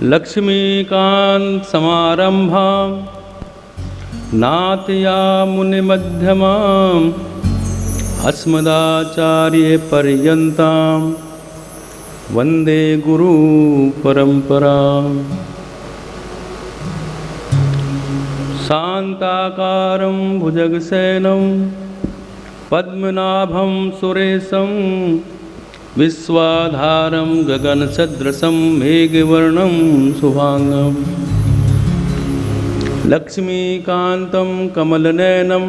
लक्ष्मीकांत समारंभां नाथयामुनिमध्यमाम् अस्मदाचार्यपर्यन्तां वन्दे गुरुपरम्पराम्। शान्ताकारं भुजगशयनं पद्मनाभं सुरेशं विश्वाधारं गगनसदृशं मेघवर्णं शुभांगं लक्ष्मीकान्तं कमलनयनं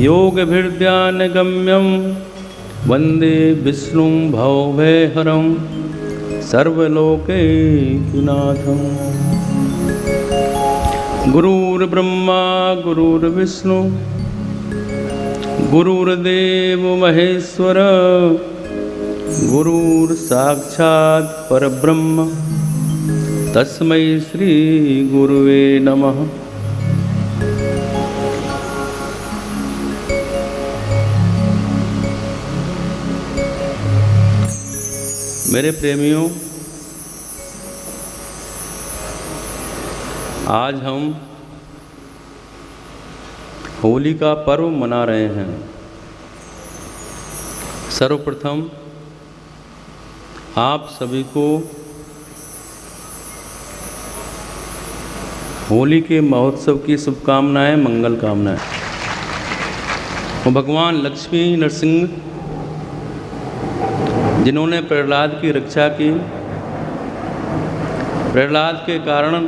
योगभिर्ध्यानगम्यं वन्दे विष्णुं भवभयहरं सर्वलोकैकनाथम्। गुरुर्ब्रह्मा गुरुर्विष्णु गुरुर्देव महेश्वर गुरुर्साक्षात् परब्रह्म तस्मै श्री गुरुवे नमः। मेरे प्रेमियों, आज हम होली का पर्व मना रहे हैं। सर्वप्रथम आप सभी को होली के महोत्सव की शुभकामनाएं, मंगल कामनाएं। वो भगवान लक्ष्मी नरसिंह जिन्होंने प्रहलाद की रक्षा की, प्रहलाद के कारण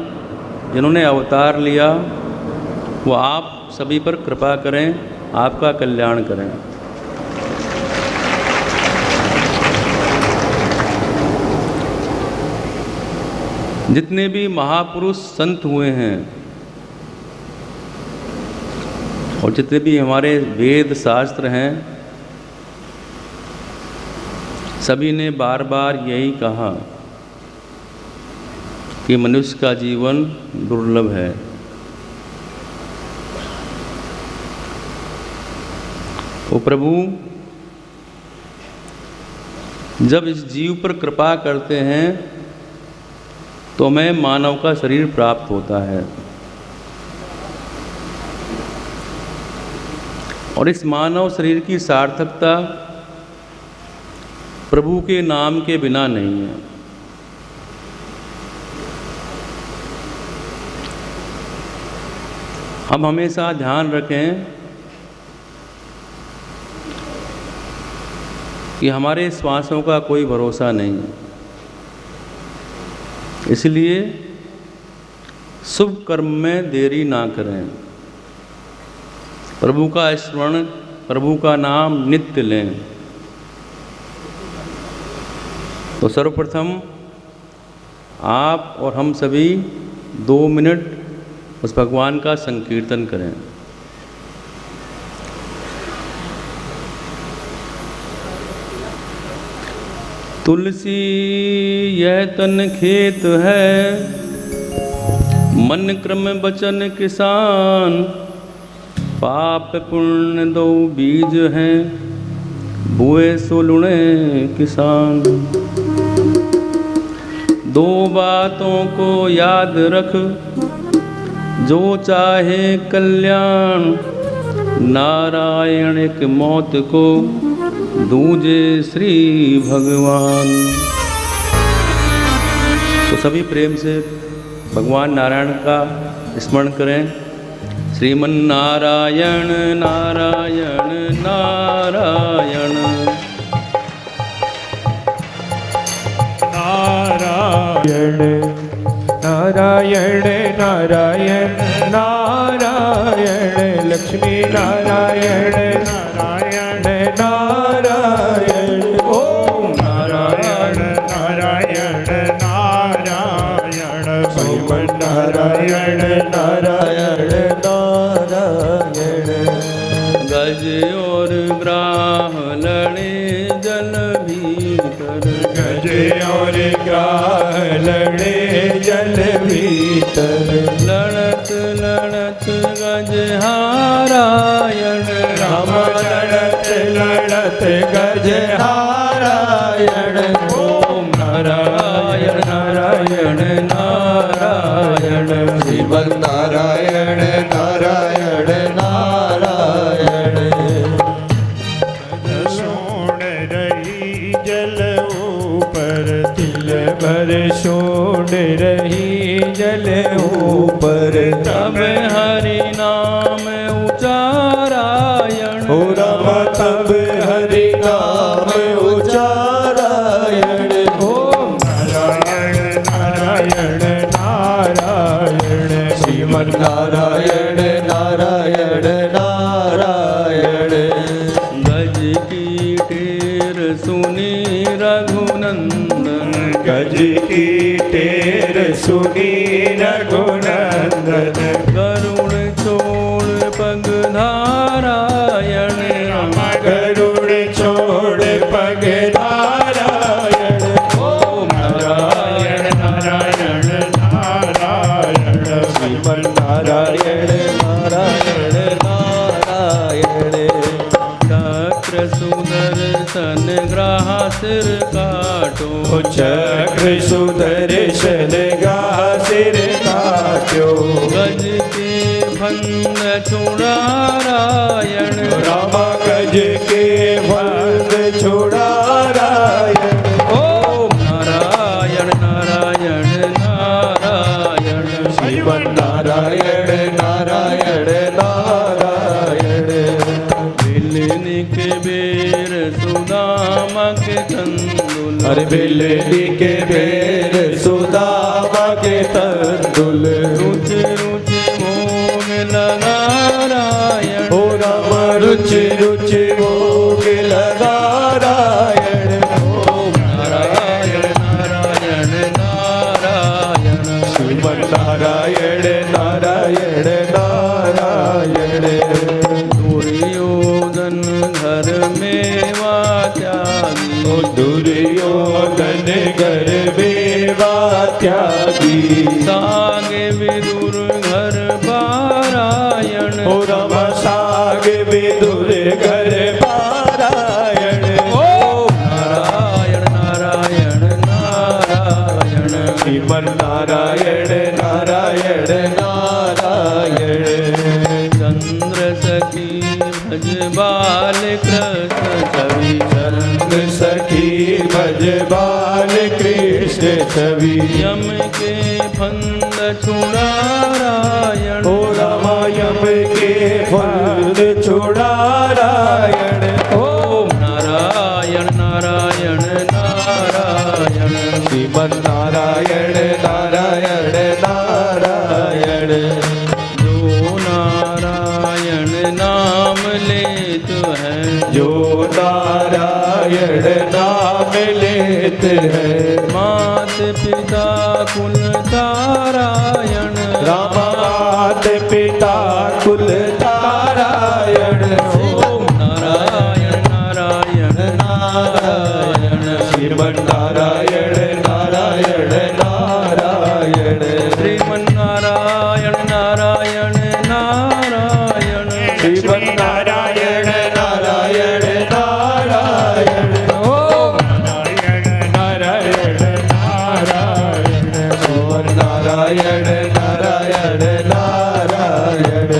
जिन्होंने अवतार लिया, वो आप सभी पर कृपा करें, आपका कल्याण करें। जितने भी महापुरुष संत हुए हैं और जितने भी हमारे वेद शास्त्र हैं, सभी ने बार बार यही कहा कि मनुष्य का जीवन दुर्लभ है। वो प्रभु जब इस जीव पर कृपा करते हैं तो हमें मानव का शरीर प्राप्त होता है, और इस मानव शरीर की सार्थकता प्रभु के नाम के बिना नहीं है। हम हमेशा ध्यान रखें कि हमारे श्वासों का कोई भरोसा नहीं है, इसलिए शुभ कर्म में देरी ना करें। प्रभु का स्मरण, प्रभु का नाम नित्य लें। तो सर्वप्रथम आप और हम सभी 2 मिनट उस भगवान का संकीर्तन करें। तुलसी यह तन खेत है, मन क्रम बचन किसान, पाप पुण्य 2 बीज हैं, बुए सो लुणे किसान। 2 बातों को याद रख, जो चाहे कल्याण, नारायण एक मौत को दूजे श्री भगवान। तो सभी प्रेम से भगवान नारायण का स्मरण करें। श्रीमन नारायण नारायण नारायण नारायण नारायण नारायण नारायण लक्ष्मी नारायण नारायण नारायण ओम नारायण नारायण नारायण श्रीमन नारायण नारायण नारायण। गज और ग्राह लड़े जल भीतर, गज और ग्राह लड़े जल भीतर, लड़त लड़त गज हारायण राम, लड़त लड़त गज हारायण ओम नारायण नारायण नारायण नारायण श्रीमन्नारायण नारायण नारायण। सोण रही जल ऊपर तिल भर सोण रही जल ऊपर तब हरि नाम उचारायण हो राम तब हरि नाम उचारायण। ओम नारायण नारायण नारायण श्रीमन्नारायण नारायण नारायण। गज की टेर सुनी रघुनंदन गज की टेर सुनी रघुनंदन गरुड़ छोड़ पग धारायण गरुड़ छोड़ पग नारायण। ओम नारायण नारायण नारायण श्रीमन्नारायण नारायण नारायण। चक्र सुदर्शन ग्राह सिर काटो चक्र सुदर्शन गा सिर काट्यो गज के भंग छुड़ारायण राम गज के भंग छुड़ारायण। ओम नारायण नारायण नारायण श्रीमन्नारायण नारायण नारायण। बिलनी के बेर सुदामा के तंदुल अरे बिल्ली के बेर सुदामा के तंदुल रुचि रुचि मोग लगारायण हो राम रुचि रुचि भोग लगारायण। ओम नारायण नारायण नारायण श्रीमन्नारायण नारायण नारायण। दुर्योधन घर में त्यागी ओ दुर्योधन घर बेवा त्यागी सागे विदुर घर पारायण हो राम साग विदुर घर पारायण। ओम नारायण नारायण नारायण श्रीमन्नारायण नारायण नारायण। चंद्र सखी भज बाल कृष्ण छवि चंद्र सखी भज बाल कृष्ण छवि यम के फंद छुड़ारायण ओ रामायण के फल छुड़ारायण। ओम नारायण नारायण नारायण श्रीमन्नारायण नारायण नारायण। जो नारायण नाम लेत है जो नारायण नाम लेत है मात पिता कुल तारायण राम मात पिता कुल तारायण। ओम नारायण नारायण नारायण श्रीमन्नारायण नारायण नारायण। श्रीमन्नारायण नारायण नारायण श्रीमन्नारायण नारायण नारायण। ओम नारायण नारायण नारायण श्रीमन्नारायण नारायण नारायण।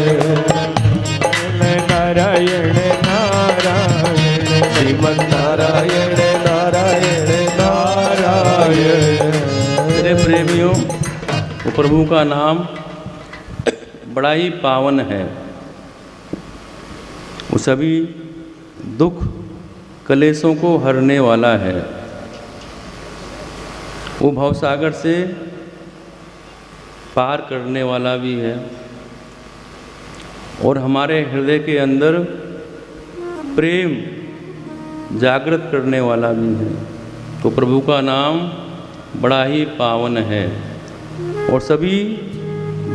नारायण नारायण श्रीमन्नारायण नारायण नारायण। मेरे प्रेमियों, वो प्रभु का नाम बड़ा ही पावन है। वो सभी दुख कलेशों को हरने वाला है। वो भवसागर से पार करने वाला भी है और हमारे हृदय के अंदर प्रेम जागृत करने वाला भी है। तो प्रभु का नाम बड़ा ही पावन है और सभी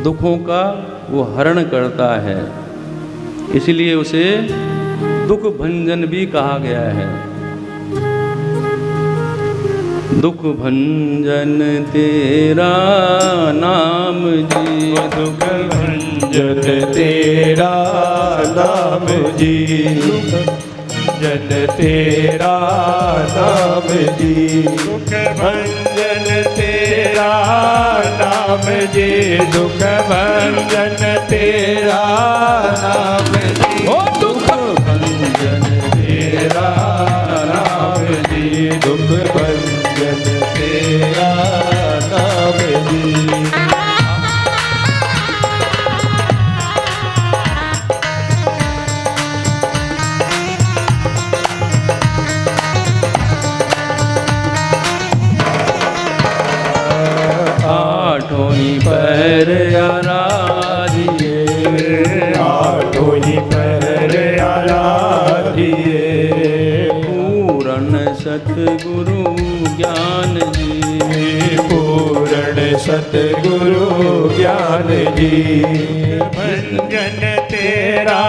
दुखों का वो हरण करता है, इसलिए उसे दुख भंजन भी कहा गया है। दुख भंजन तेरा नाम जी, दुख भंजन तेरा नाम जी, जन तेरा नाम जी, दुख भंजन तेरा तेरा नाम जी दुख भंजन तेरा नाम जी ओ दुख भंजन तेरा नाम जी दुख भंजन तेरा नाम जी आठों ही पैर आराधिए आठों ही पैर आराधिए पूर्ण सतगुरु ज्ञान जी पूर्ण सतगुरु ज्ञान जी भंजन तेरा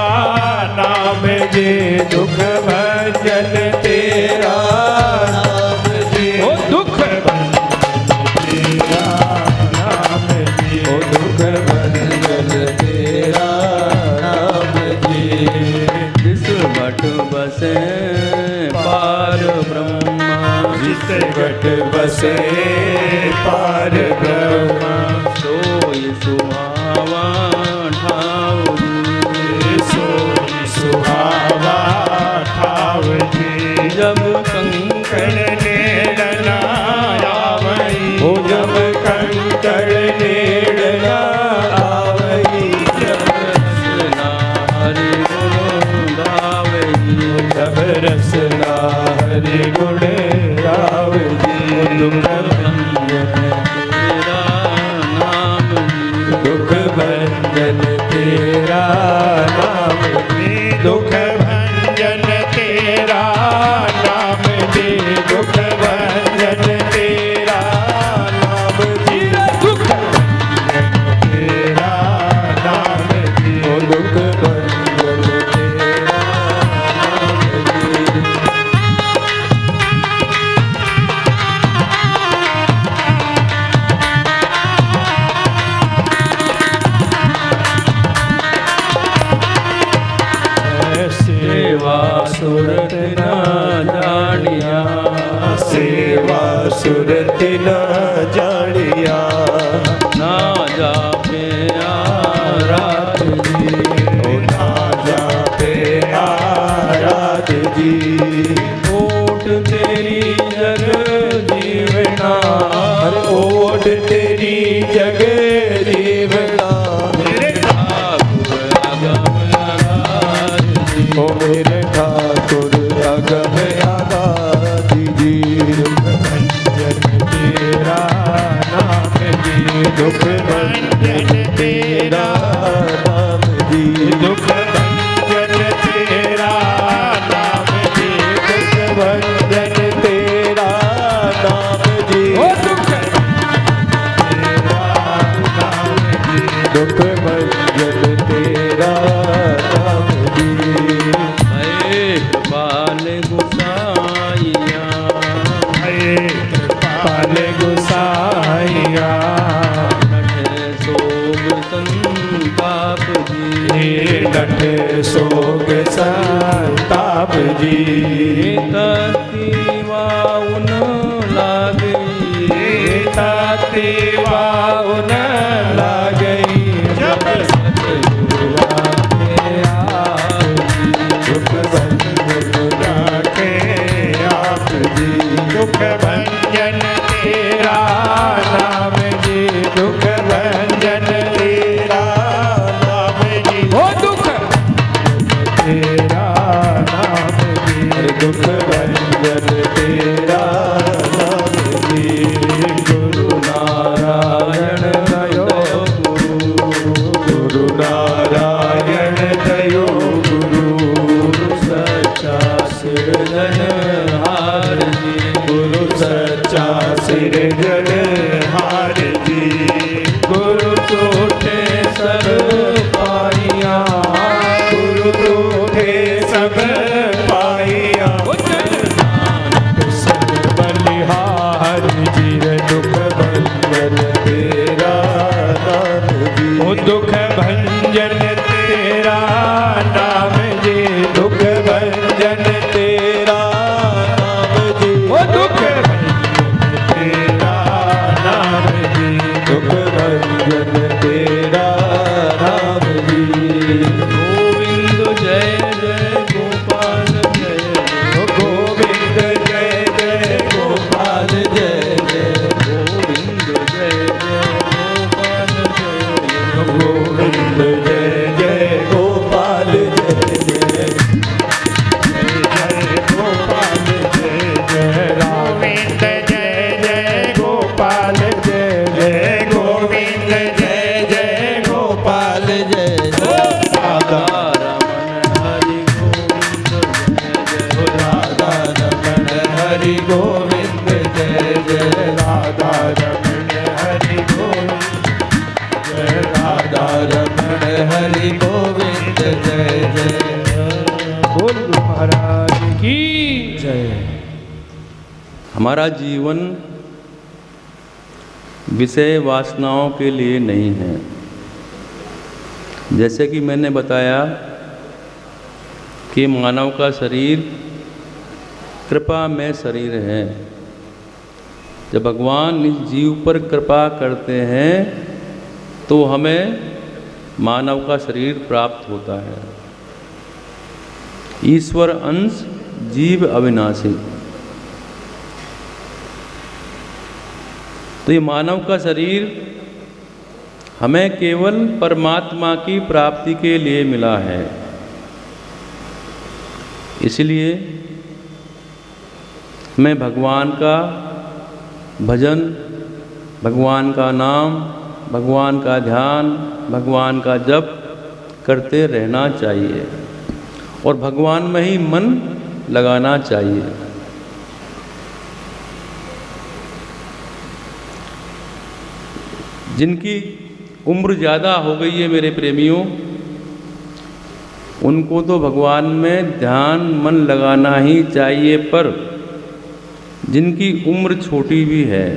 नाम जी दुख भंजन तेरा नाम जी ओ दुख तेरा नाम जी ओ दुख भंजन तेरा नाम जी जिस बट बसे पार ब्रह्मा जिस घट बसे पार ब्रह्म सोई सुहावा ठाव सोई सुहावा ठाव जी जब कंकड़ कंकड़ नेड़ना आवई ओ जब कंकड़ नेड़ना आवई रसना हरि गुण गावई जब रसना हरि गुण गाव जी दुख तेरा नाम दुख भंजन तेरा नाम जी दुख भंजन तेरा नाम जी दुख भंजन तेरा नाम जी दुख भंजन तेरा नाम जी ओ दुख भंजन तेरा नाम जी सेवा सुरत ना जानिया सेवा सुरत न जानिया ना जापे आराध जी ओ ना जापे आराध जी ओट तेरी जग जीवना हर ओट तेरी जग जीवना मेरे ठाकुर अगम आगाध जी ओ मेरे ठाकुर अगम आगाधि जी भंजन तेरा नाम जी दुख भंजन तेरा नाम जी दुख भंजन तेरा नाम जी दुख भंजन तेरा नाम जी ओ दुख तेरा नाम जी दुख भंजन तेरा नाम जी हरे कृपाल गुसाइया हरे कृपाल गुसाइया नठ सोग संताप जी नट सोग संताप जी तती वाउन लागई ताती वाउन लागई जब सतगुरु आके आप जी दुख भंजन राखे आप जी दुख भंजन तेरा नाम जी दुख भंजन तेरा नाम जी ओ दुख तेरा नाम जी हरे दुख भंजन तेरा नाम जी गुरु नारायण हमारा जीवन विषय वासनाओं के लिए नहीं है। जैसे कि मैंने बताया कि मानव का शरीर कृपामय शरीर है। जब भगवान इस जीव पर कृपा करते हैं तो हमें मानव का शरीर प्राप्त होता है। ईश्वर अंश जीव अविनाशी। तो ये मानव का शरीर हमें केवल परमात्मा की प्राप्ति के लिए मिला है। इसलिए मैं भगवान का भजन, भगवान का नाम, भगवान का ध्यान, भगवान का जप करते रहना चाहिए और भगवान में ही मन लगाना चाहिए। जिनकी उम्र ज़्यादा हो गई है मेरे प्रेमियों, उनको तो भगवान में ध्यान मन लगाना ही चाहिए, पर जिनकी उम्र छोटी भी है,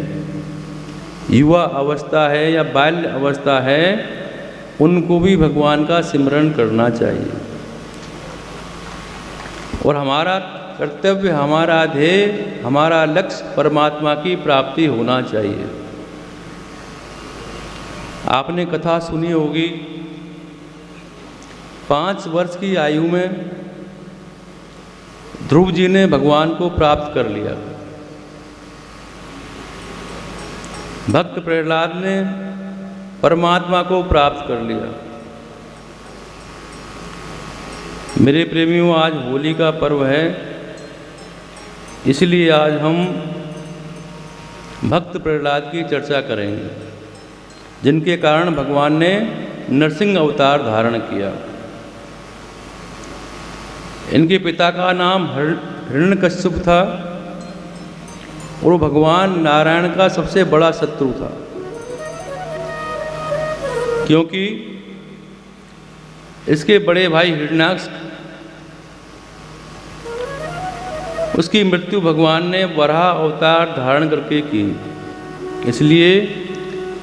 युवा अवस्था है या बाल्य अवस्था है, उनको भी भगवान का सिमरन करना चाहिए। और हमारा कर्तव्य, हमारा ध्येय, हमारा लक्ष्य परमात्मा की प्राप्ति होना चाहिए। आपने कथा सुनी होगी, 5 वर्ष की आयु में ध्रुव जी ने भगवान को प्राप्त कर लिया। भक्त प्रहलाद ने परमात्मा को प्राप्त कर लिया। मेरे प्रेमियों, आज होली का पर्व है, इसलिए आज हम भक्त प्रहलाद की चर्चा करेंगे, जिनके कारण भगवान ने नरसिंह अवतार धारण किया। इनके पिता का नाम हिरण्यकश्यप था और वो भगवान नारायण का सबसे बड़ा शत्रु था, क्योंकि इसके बड़े भाई हिरण्याक्ष, उसकी मृत्यु भगवान ने वराह अवतार धारण करके की। इसलिए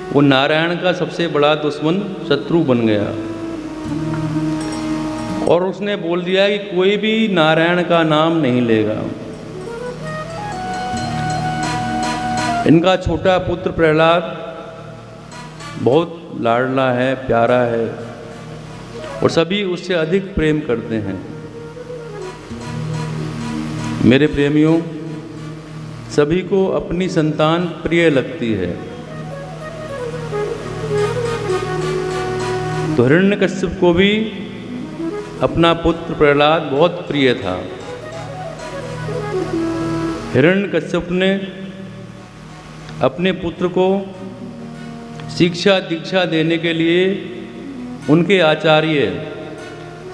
वो नारायण का सबसे बड़ा दुश्मन, शत्रु बन गया और उसने बोल दिया कि कोई भी नारायण का नाम नहीं लेगा। इनका छोटा पुत्र प्रहलाद बहुत लाडला है, प्यारा है और सभी उससे अधिक प्रेम करते हैं। मेरे प्रेमियों, सभी को अपनी संतान प्रिय लगती है। तो हिरण्यकश्यप को भी अपना पुत्र प्रहलाद बहुत प्रिय था। हिरण्यकश्यप ने अपने पुत्र को शिक्षा दीक्षा देने के लिए उनके आचार्य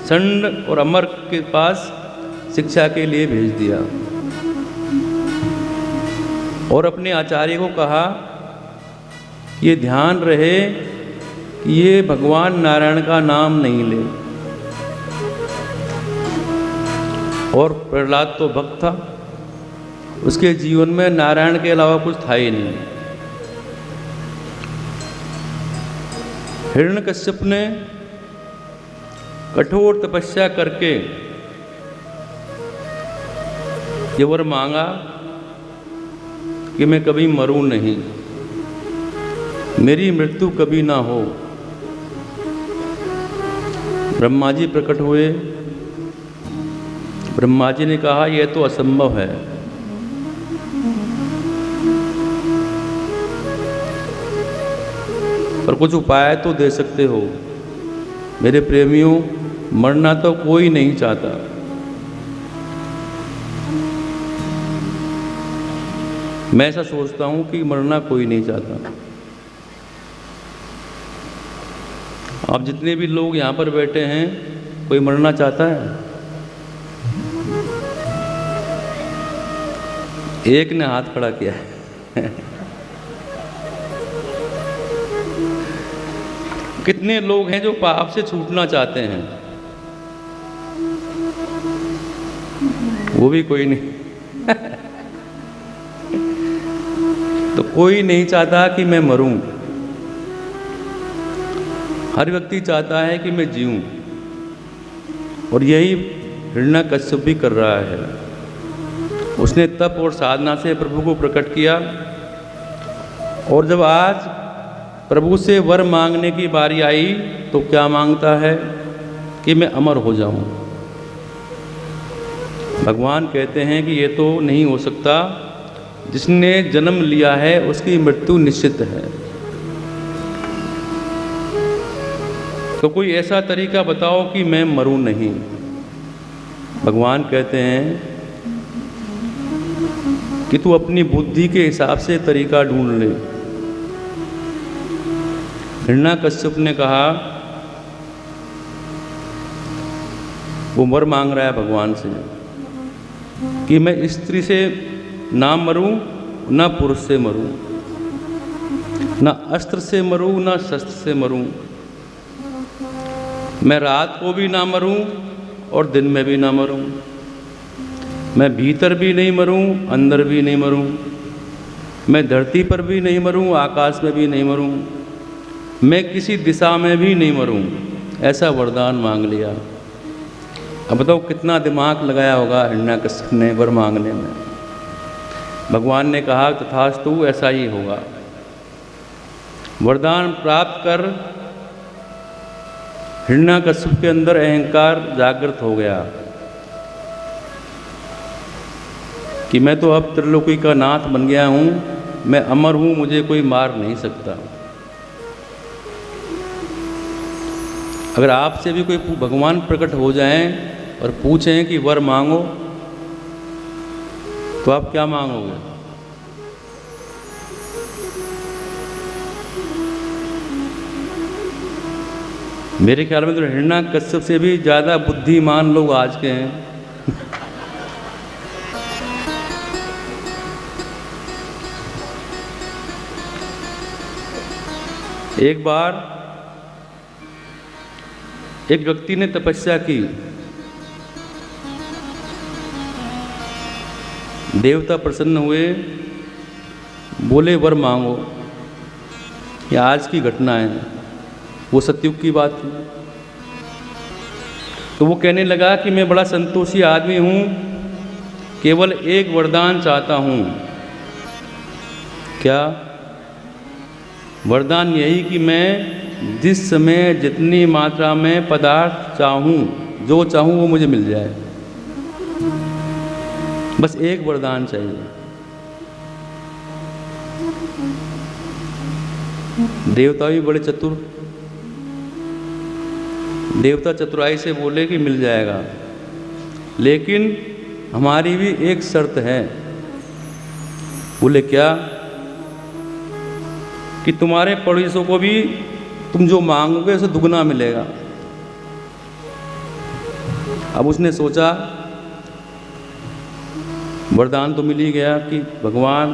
षंड और अमर के पास शिक्षा के लिए भेज दिया और अपने आचार्य को कहा कि ये ध्यान रहे कि ये भगवान नारायण का नाम नहीं ले। और प्रहलाद तो भक्त था, उसके जीवन में नारायण के अलावा कुछ था ही नहीं। हिरण्यकश्यप ने कठोर तपस्या करके ये वर मांगा कि मैं कभी मरूं नहीं, मेरी मृत्यु कभी ना हो। ब्रह्मा जी प्रकट हुए। ब्रह्मा जी ने कहा यह तो असंभव है। पर कुछ उपाय तो दे सकते हो। मेरे प्रेमियों, मरना तो कोई नहीं चाहता, मैं ऐसा सोचता हूं कि मरना कोई नहीं चाहता। आप जितने भी लोग यहाँ पर बैठे हैं, कोई मरना चाहता है? एक ने हाथ खड़ा किया है। कितने लोग हैं जो पाप से छूटना चाहते हैं? वो भी कोई नहीं। कोई नहीं चाहता कि मैं मरूं, हर व्यक्ति चाहता है कि मैं जीऊं, और यही हिरण्यकश्यप भी कर रहा है। उसने तप और साधना से प्रभु को प्रकट किया, और जब आज प्रभु से वर मांगने की बारी आई तो क्या मांगता है कि मैं अमर हो जाऊं। भगवान कहते हैं कि ये तो नहीं हो सकता, जिसने जन्म लिया है उसकी मृत्यु निश्चित है। तो कोई ऐसा तरीका बताओ कि मैं मरूं नहीं। भगवान कहते हैं कि तू अपनी बुद्धि के हिसाब से तरीका ढूंढ ले। हिरण्यकश्यप ने कहा, वो वर मांग रहा है भगवान से कि मैं स्त्री से ना मरूं, ना पुरुष से मरूं, ना अस्त्र से मरूं, ना शस्त्र से मरूं, मैं रात को भी ना मरूं और दिन में भी ना मरूं, मैं भीतर भी नहीं मरूं, अंदर भी नहीं मरूं, मैं धरती पर भी नहीं मरूं, आकाश में भी नहीं मरूं, मैं किसी दिशा में भी नहीं मरूं। ऐसा वरदान मांग लिया। अब बताओ कितना दिमाग लगाया होगा हिरण्यकश्यप ने वर मांगने में। भगवान ने कहा तथास्तु, ऐसा ही होगा। वरदान प्राप्त कर हिरण्यकश्यप के अंदर अहंकार जागृत हो गया कि मैं तो अब त्रिलोकी का नाथ बन गया हूँ, मैं अमर हूँ, मुझे कोई मार नहीं सकता। अगर आपसे भी कोई भगवान प्रकट हो जाएं और पूछें कि वर मांगो, तो आप क्या मांगोगे? मेरे ख्याल में तो हिरण्यकश्यप से भी ज़्यादा बुद्धिमान लोग आज के हैं। एक बार एक व्यक्ति ने तपस्या की, देवता प्रसन्न हुए, बोले वर मांगो। ये आज की घटना है, वो सतयुग की बात थी। तो वो कहने लगा कि मैं बड़ा संतोषी आदमी हूँ, केवल एक वरदान चाहता हूँ। क्या? वरदान यही कि मैं जिस समय जितनी मात्रा में पदार्थ चाहूँ, जो चाहूँ वो मुझे मिल जाए। बस एक वरदान चाहिए। देवता भी बड़े चतुर, देवता चतुराई से बोले कि मिल जाएगा, लेकिन हमारी भी एक शर्त है। बोले क्या? कि तुम्हारे पड़ोसियों को भी तुम जो मांगोगे उसे दुगना मिलेगा। अब उसने सोचा, वरदान तो मिल ही गया कि भगवान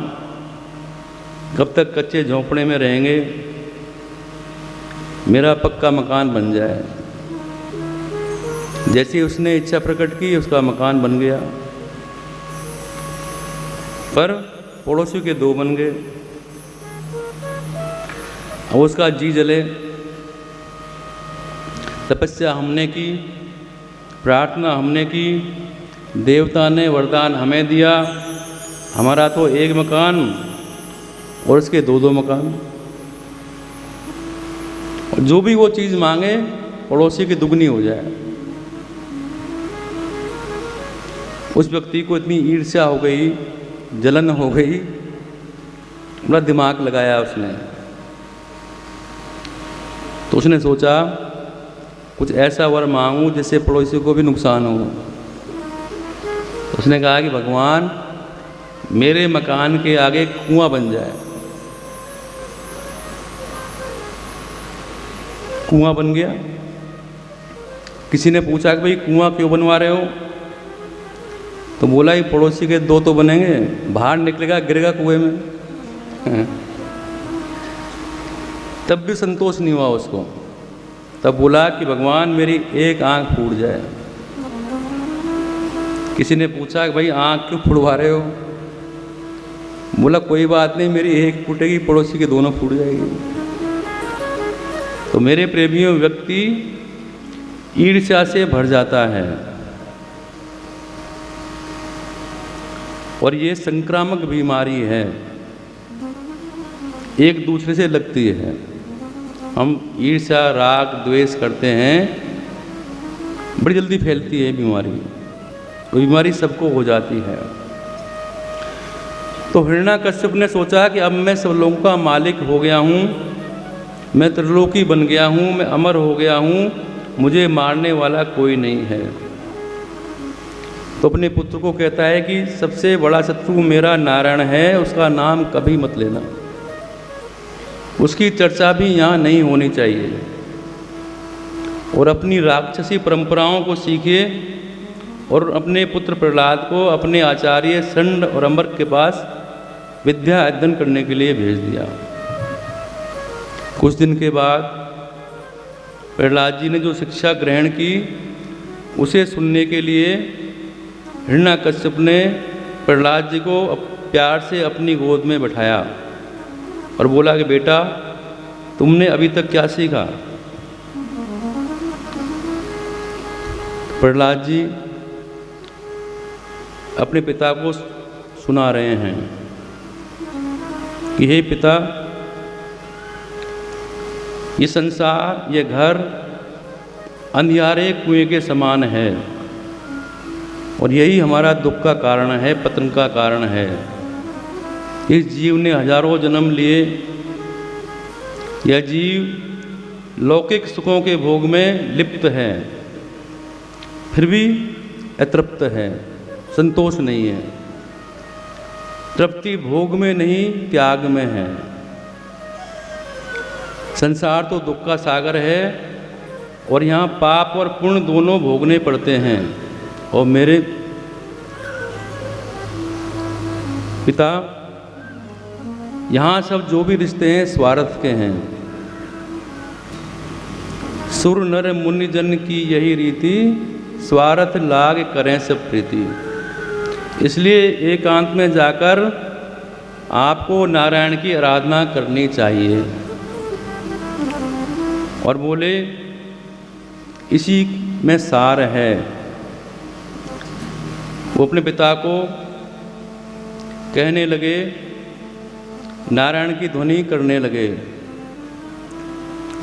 कब तक कच्चे झोंपड़े में रहेंगे, मेरा पक्का मकान बन जाए। जैसे उसने इच्छा प्रकट की, उसका मकान बन गया, पर पड़ोसियों के दो बन गए। अब उसका जी जले। तपस्या हमने की, प्रार्थना हमने की, देवता ने वरदान हमें दिया, हमारा तो एक मकान और उसके दो दो मकान। और जो भी वो चीज़ मांगे पड़ोसी की दुगनी हो जाए। उस व्यक्ति को इतनी ईर्ष्या हो गई, जलन हो गई, बड़ा दिमाग लगाया उसने। तो उसने सोचा कुछ ऐसा वर मांगूं जिससे पड़ोसियों को भी नुकसान हो। उसने कहा कि भगवान मेरे मकान के आगे कुआं बन जाए। कुआं बन गया। किसी ने पूछा कि भाई कुआं क्यों बनवा रहे हो? तो बोला ये पड़ोसी के दो तो बनेंगे, बाहर निकलेगा गिरेगा कुएं में। तब भी संतोष नहीं हुआ उसको। तब बोला कि भगवान मेरी एक आंख फूट जाए। किसी ने पूछा कि भाई आंख क्यों फुड़वा रहे हो? बोला कोई बात नहीं, मेरी एक फूटेगी, पड़ोसी के दोनों फूट जाएगी। तो मेरे प्रेमियों, व्यक्ति ईर्ष्या से भर जाता है और ये संक्रामक बीमारी है, एक दूसरे से लगती है। हम ईर्ष्या, राग, द्वेष करते हैं, बड़ी जल्दी फैलती है बीमारी। वो बीमारी सबको हो जाती है। तो हिरण्याकश्यप ने सोचा कि अब मैं सब लोगों का मालिक हो गया हूँ, मैं त्रिलोकी बन गया हूँ, मैं अमर हो गया हूँ, मुझे मारने वाला कोई नहीं है। तो अपने पुत्र को कहता है कि सबसे बड़ा शत्रु मेरा नारायण है, उसका नाम कभी मत लेना, उसकी चर्चा भी यहाँ नहीं होनी चाहिए, और अपनी राक्षसी परंपराओं को सीखिए। और अपने पुत्र प्रहलाद को अपने आचार्य षंड और अम्बर के पास विद्या अध्ययन करने के लिए भेज दिया। कुछ दिन के बाद प्रहलाद जी ने जो शिक्षा ग्रहण की, उसे सुनने के लिए हिरण्याकश्यप ने प्रहलाद जी को प्यार से अपनी गोद में बैठाया और बोला कि बेटा, तुमने अभी तक क्या सीखा? प्रहलाद जी अपने पिता को सुना रहे हैं कि हे पिता, ये संसार, ये घर अंधियारे कुएं के समान है और यही हमारा दुख का कारण है, पतन का कारण है। इस जीव ने हजारों जन्म लिए, यह जीव लौकिक सुखों के भोग में लिप्त है, फिर भी अतृप्त है, संतोष नहीं है। तृप्ति भोग में नहीं, त्याग में है। संसार तो दुख का सागर है और यहाँ पाप और पुण्य दोनों भोगने पड़ते हैं। और मेरे पिता, यहाँ सब जो भी रिश्ते हैं स्वार्थ के हैं। सुर नर मुनि जन की यही रीति, स्वार्थ लाग करें सब प्रीति। इसलिए एकांत में जाकर आपको नारायण की आराधना करनी चाहिए। और बोले इसी में सार है। वो अपने पिता को कहने लगे, नारायण की ध्वनि करने लगे,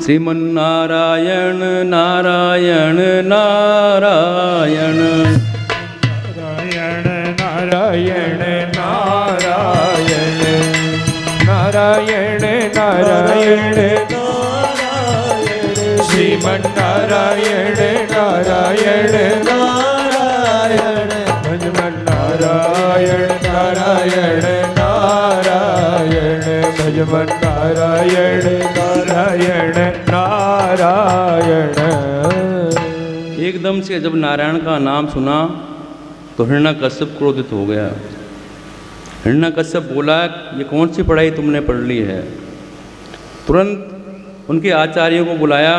श्रीमन्नारायण नारायण नारायण नारायण नारायण नारायण नारायण नारायण श्रीमन्नारायण नारायण नारायण भजमन्नारायण नारायण नारायण भजमन्नारायण नारायण नारायण। एकदम से जब नारायण का नाम सुना तो हिरण्याकश्यप क्रोधित हो गया। हिरण्याकश्यप बोला, ये कौन सी पढ़ाई तुमने पढ़ ली है? तुरंत उनके आचार्यों को बुलाया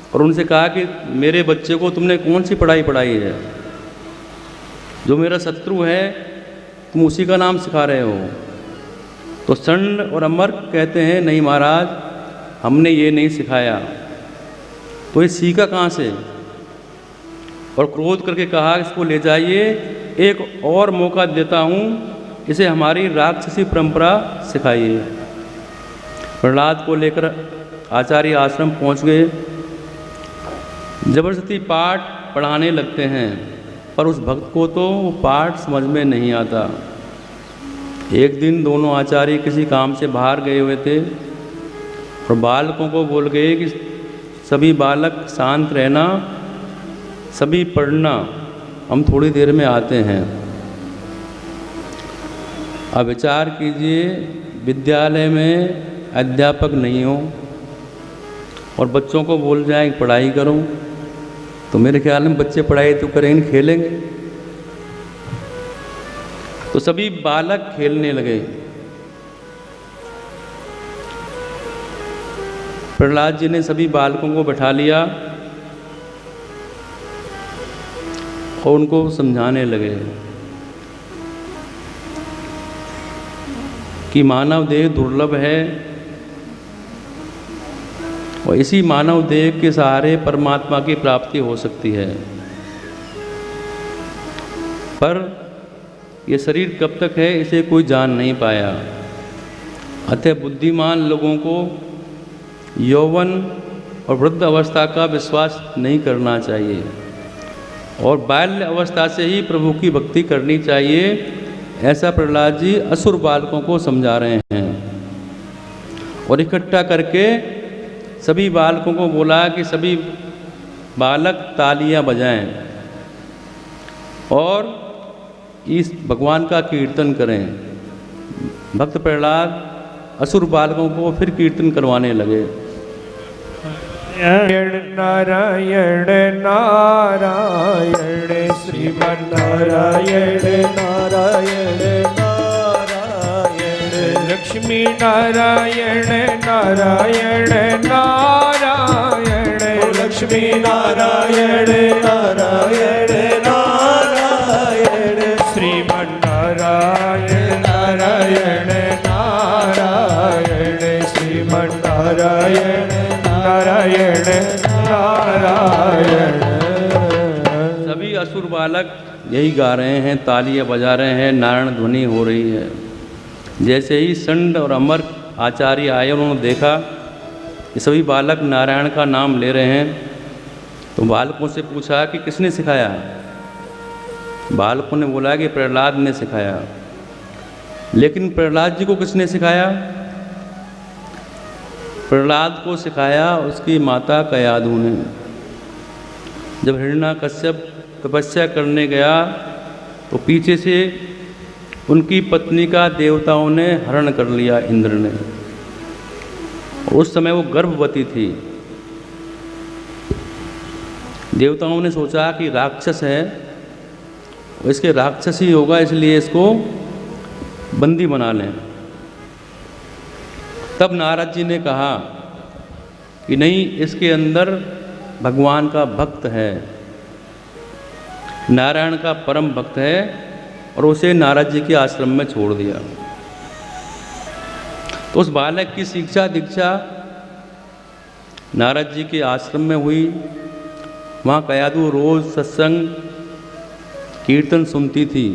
और उनसे कहा कि मेरे बच्चे को तुमने कौन सी पढ़ाई पढ़ाई है? जो मेरा शत्रु है तुम उसी का नाम सिखा रहे हो। तो षंड और अमर कहते हैं, नहीं महाराज, हमने ये नहीं सिखाया। तो ये सीखा कहाँ से? और क्रोध करके कहा, इसको ले जाइए, एक और मौका देता हूँ, इसे हमारी राक्षसी परंपरा सिखाइए। प्रहलाद को लेकर आचार्य आश्रम पहुँच गए। जबरदस्ती पाठ पढ़ाने लगते हैं, पर उस भक्त को तो वो पाठ समझ में नहीं आता। एक दिन दोनों आचार्य किसी काम से बाहर गए हुए थे और बालकों को बोल गए कि सभी बालक शांत रहना, सभी पढ़ना, हम थोड़ी देर में आते हैं। अब विचार कीजिए, विद्यालय में अध्यापक नहीं हो और बच्चों को बोल जाए पढ़ाई करो, तो मेरे ख्याल में बच्चे पढ़ाई तो करेंगे, खेलेंगे। तो सभी बालक खेलने लगे। प्रहलाद जी ने सभी बालकों को बैठा लिया और उनको समझाने लगे। कि मानव देह दुर्लभ है और इसी मानव देह के सहारे परमात्मा की प्राप्ति हो सकती है। पर ये शरीर कब तक है इसे कोई जान नहीं पाया। अतः बुद्धिमान लोगों को यौवन और वृद्ध अवस्था का विश्वास नहीं करना चाहिए और बाल्य अवस्था से ही प्रभु की भक्ति करनी चाहिए, ऐसा प्रहलाद जी असुर बालकों को समझा रहे हैं। और इकट्ठा करके सभी बालकों को बोला कि सभी बालक तालियां बजाएं और इस भगवान का कीर्तन करें। भक्त प्रहलाद असुर बालकों को फिर कीर्तन करवाने लगे। नारायण नारायण श्रीमन नारायण नारायण नारायण लक्ष्मी नारायण नारायण नारायण लक्ष्मी नारायण नारायण नारायण श्रीमन नारायण नारायण नारायण श्रीमन नारायण नारायण नारायण। सभी असुर बालक यही गा रहे हैं, तालियां बजा रहे हैं, नारायण ध्वनि हो रही है। जैसे ही संड और अमर आचार्य आए, उन्होंने देखा कि सभी बालक नारायण का नाम ले रहे हैं, तो बालकों से पूछा कि किसने सिखाया। बालकों ने बोला कि प्रहलाद ने सिखाया। लेकिन प्रहलाद जी को किसने सिखाया? प्रहलाद को सिखाया उसकी माता कयाधु ने। जब हिरण्याकश्यप तपस्या करने गया तो पीछे से उनकी पत्नी का देवताओं ने हरण कर लिया, इंद्र ने। और उस समय वो गर्भवती थी। देवताओं ने सोचा कि राक्षस है, इसके राक्षस ही होगा, इसलिए इसको बंदी बना लें। तब नारद जी ने कहा कि नहीं, इसके अंदर भगवान का भक्त है, नारायण का परम भक्त है, और उसे नारद जी के आश्रम में छोड़ दिया। तो उस बालक की शिक्षा दीक्षा नारद जी के आश्रम में हुई। वहाँ कयाधु रोज सत्संग कीर्तन सुनती थी।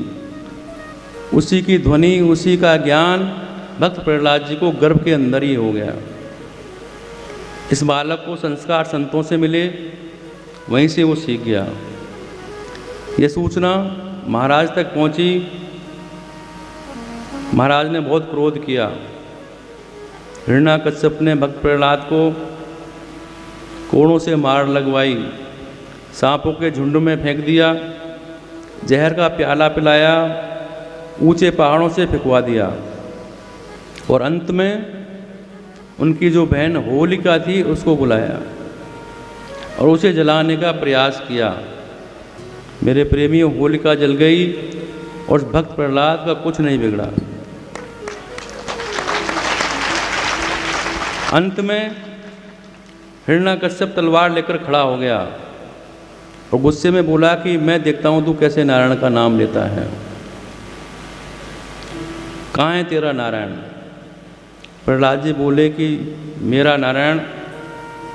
उसी की ध्वनि, उसी का ज्ञान भक्त प्रहलाद जी को गर्भ के अंदर ही हो गया। इस बालक को संस्कार संतों से मिले, वहीं से वो सीख गया। ये सूचना महाराज तक पहुंची। महाराज ने बहुत क्रोध किया। हिरण्याकश्यप ने भक्त प्रहलाद को कोड़ों से मार लगवाई, सांपों के झुंड में फेंक दिया, जहर का प्याला पिलाया, ऊंचे पहाड़ों से फेंकवा दिया, और अंत में उनकी जो बहन होलिका थी उसको बुलाया और उसे जलाने का प्रयास किया। मेरे प्रेमियों, होलिका जल गई और भक्त प्रहलाद का कुछ नहीं बिगड़ा। अंत में हिरण्याकश्यप तलवार लेकर खड़ा हो गया और गुस्से में बोला कि मैं देखता हूं तू कैसे नारायण का नाम लेता है। कहाँ है तेरा नारायण? प्रहलाद जी बोले कि मेरा नारायण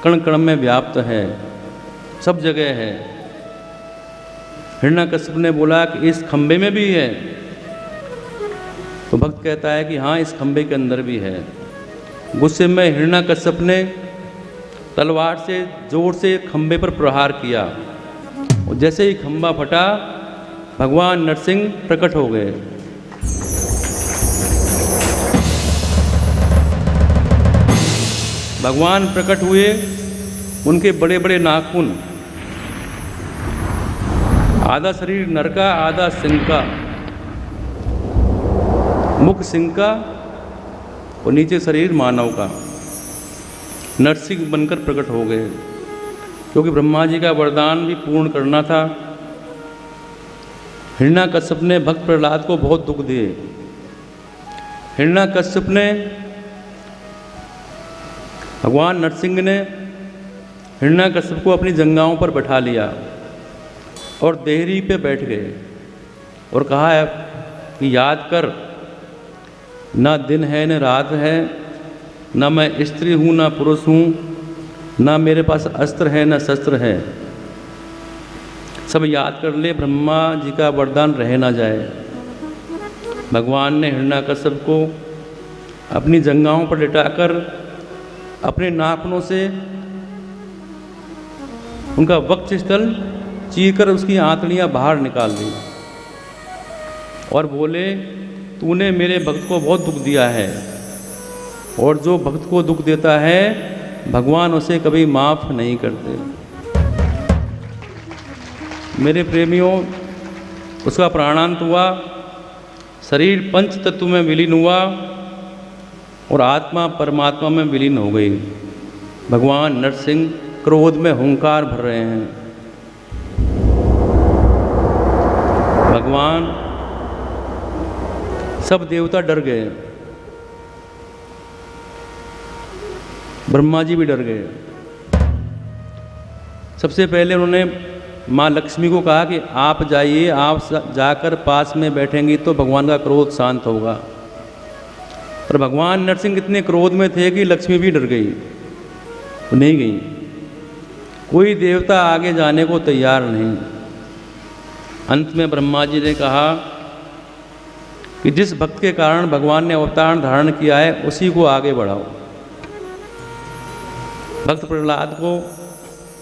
कण कण में व्याप्त है, सब जगह है। हिरण्याकश्यप ने बोला कि इस खंबे में भी है? तो भक्त कहता है कि हाँ, इस खंबे के अंदर भी है। गुस्से में हिरण्याकश्यप ने तलवार से जोर से खंबे पर प्रहार किया और जैसे ही खंबा फटा, भगवान नरसिंह प्रकट हो गए। भगवान प्रकट हुए, उनके बड़े बड़े नाखून, आधा शरीर नर का, आधा सिंह का, मुख सिंह का और नीचे शरीर मानव का, नरसिंह बनकर प्रकट हो गए। क्योंकि ब्रह्मा जी का वरदान भी पूर्ण करना था। हिरण्याकश्यप ने भक्त प्रहलाद को बहुत दुख दिए। हिरण्याकश्यप ने, भगवान नरसिंह ने हिरण्याकश्यप को अपनी जंघाओं पर बैठा लिया और देहरी पे बैठ गए और कहा है कि याद कर ना दिन है न रात है, ना मैं स्त्री हूँ ना पुरुष हूँ, ना मेरे पास अस्त्र है न शस्त्र है। सब याद कर ले, ब्रह्मा जी का वरदान रह ना जाए। भगवान ने हिरण्याकश्यप को अपनी जंघाओं पर लिटाकर अपने नाखूनों से उनका वक्षस्थल चीरकर उसकी आंतड़ियां बाहर निकाल दी और बोले, तूने मेरे भक्त को बहुत दुख दिया है, और जो भक्त को दुख देता है भगवान उसे कभी माफ नहीं करते। मेरे प्रेमियों, उसका प्राणांत हुआ, शरीर पंच तत्व में विलीन हुआ और आत्मा परमात्मा में विलीन हो गई। भगवान नरसिंह क्रोध में हुंकार भर रहे हैं। भगवान, सब देवता डर गए, ब्रह्मा जी भी डर गए। सबसे पहले उन्होंने माँ लक्ष्मी को कहा कि आप जाइए, आप जाकर पास में बैठेंगी तो भगवान का क्रोध शांत होगा। पर भगवान नरसिंह इतने क्रोध में थे कि लक्ष्मी भी डर गई, वो नहीं गई। कोई देवता आगे जाने को तैयार नहीं। अंत में ब्रह्मा जी ने कहा कि जिस भक्त के कारण भगवान ने अवतार धारण किया है उसी को आगे बढ़ाओ। भक्त प्रहलाद को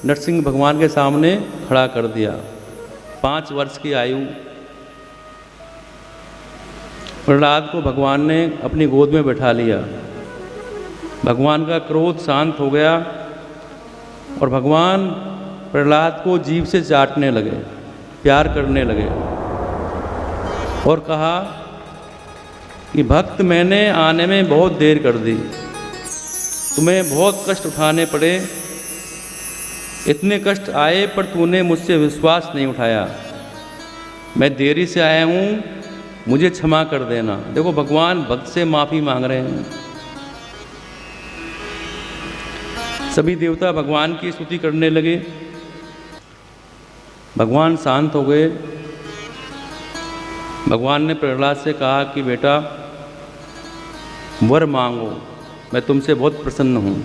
नरसिंह भगवान के सामने खड़ा कर दिया। 5 वर्ष की आयु प्रहलाद को भगवान ने अपनी गोद में बैठा लिया। भगवान का क्रोध शांत हो गया और भगवान प्रहलाद को जीभ से चाटने लगे, प्यार करने लगे और कहा कि भक्त, मैंने आने में बहुत देर कर दी, तुम्हें बहुत कष्ट उठाने पड़े, इतने कष्ट आए पर तूने मुझसे विश्वास नहीं उठाया। मैं देरी से आया हूँ, मुझे क्षमा कर देना। देखो, भगवान भक्त से माफ़ी मांग रहे हैं। सभी देवता भगवान की स्तुति करने लगे। भगवान शांत हो गए। भगवान ने प्रहलाद से कहा कि बेटा, वर मांगो, मैं तुमसे बहुत प्रसन्न हूँ।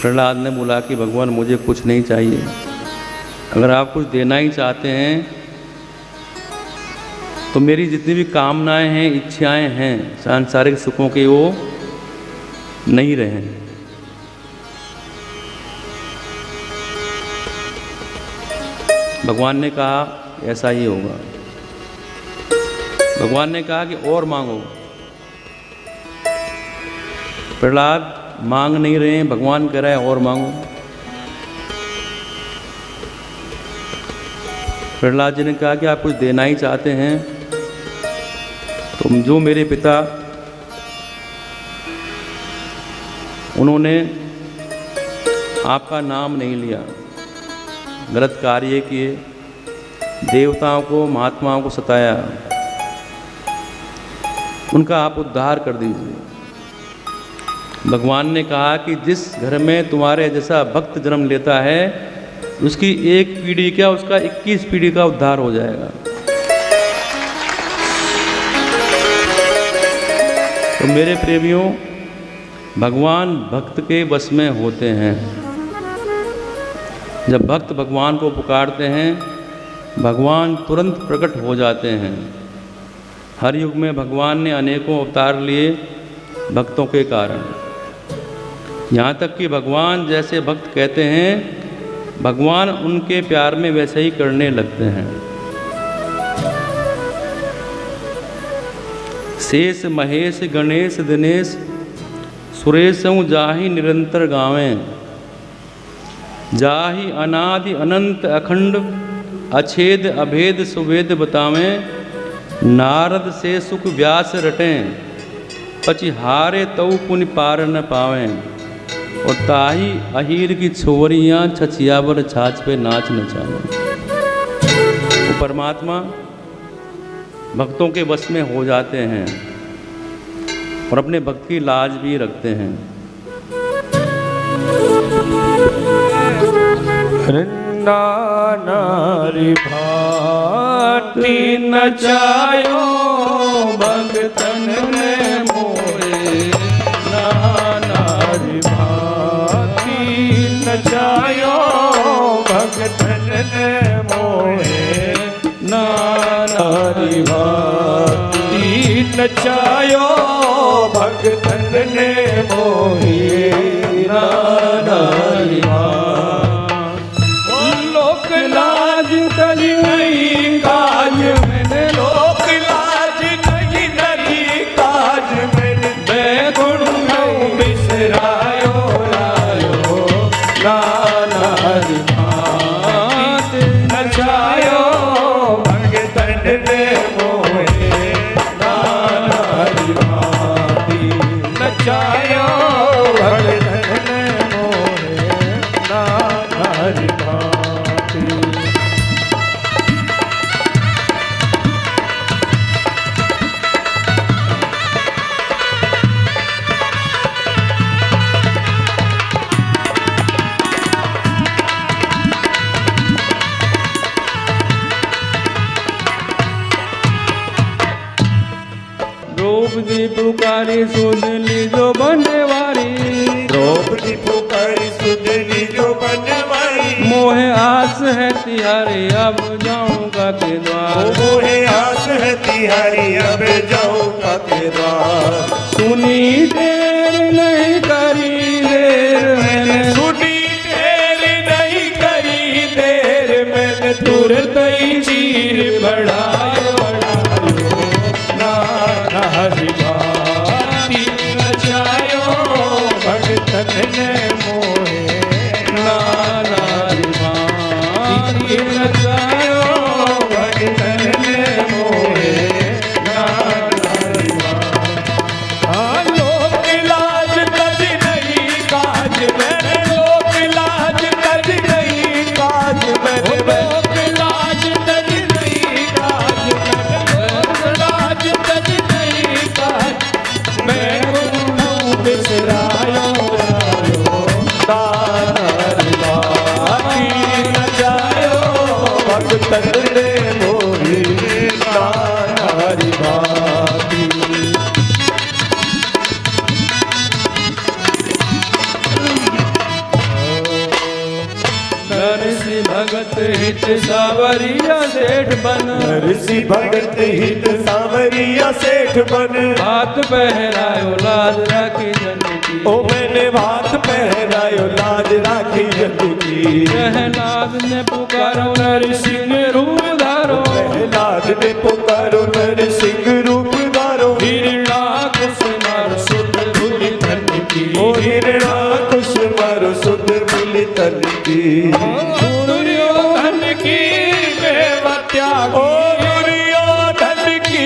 प्रहलाद ने बोला कि भगवान, मुझे कुछ नहीं चाहिए, अगर आप कुछ देना ही चाहते हैं तो मेरी जितनी भी कामनाएं हैं, इच्छाएं हैं सांसारिक सुखों के, वो नहीं रहे। भगवान ने कहा ऐसा ही होगा। भगवान ने कहा कि और मांगो। प्रहलाद मांग नहीं रहे हैं, भगवान कह रहा है और मांगो। प्रहलाद जी ने कहा कि आप कुछ देना ही चाहते हैं तो जो मेरे पिता, उन्होंने आपका नाम नहीं लिया, गलत कार्य किए, देवताओं को, महात्माओं को सताया, उनका आप उद्धार कर दीजिए। भगवान ने कहा कि जिस घर में तुम्हारे जैसा भक्त जन्म लेता है उसकी एक पीढ़ी क्या, उसका 21 पीढ़ी का उद्धार हो जाएगा। तो मेरे प्रेमियों, भगवान भक्त के वश में होते हैं। जब भक्त भगवान को पुकारते हैं, भगवान तुरंत प्रकट हो जाते हैं। हर युग में भगवान ने अनेकों अवतार लिए भक्तों के कारण। यहाँ तक कि भगवान जैसे भक्त कहते हैं, भगवान उनके प्यार में वैसे ही करने लगते हैं। शेष महेश गणेश दिनेश सुरेशों जाहि निरंतर गावें, जाहि अनादि अनंत अखंड अछेद अभेद सुवेद बतावें, नारद से सुख व्यास रटें, पचिहारे तऊ पुनि पार न पावें, और ताही अहीर की छोरियाँ छछियावर छाछ पे नाच नचावें। वो परमात्मा भक्तों के वश में हो जाते हैं और अपने भक्त की लाज भी रखते हैं। नारी भांति नचायो भगतन ने मोहे नारी भांति नचायो भगतन ने मोहे नारी भांति नचायो भगतन ने मोहे नारी लोक लाज तली नहीं काज मैंने लोक लाज नहीं नहीं काज मैंने बैकुंठ बिसरायो लायो नारी भांति नचायो भगतन ने मोहे नारी भांति नचायो भगतन ने मोहे नारी भांति द्रौपदी पुकारी सुन लीजो बनवारी द्रौपदी पुकारी सुधनी जो बनवारी मोहे आस है तिहारी अब जाऊंगा के द्वार मोहे आस है तिहारी अब जाऊंगा के द्वार सुनी देर नहीं करी देर मैंने सुनी देर नहीं करी देर मैंने तुरंत ही चीर बढ़ायो नारी भांति नचायो भगतन ने मोहे नारी भांति नचायो भगतन ने मोहे नारी भांति लोक लाज तज नहीं काज मैंने लोक लाज तज नहीं काज मैंने लोक लाज तज नहीं काज मैंने लोक लाज तज नहीं काज मैं गुण बिसरायो नारी भांति नचायो भगतन ने मोहे नारी भांति नरसी भगत हित सावरिया सेठ बन ऋषि भगत हित सांवरिया सेठ बन हाथ पहरायो लाज राखी जन की ओ मैंने भात पहनायो लाज राखी जग की प्रहलाद ने पुकारो नरसिंह रूप धारो प्रहलाद ने पुकारो नरसिंह रूप धारो हिरणाकुश मार सुध भूलि धन की ओ हिरणाकुश मारो सुध बुलि तन की दुर्योधन की मेवा त्यागी ओ दुर्योधन की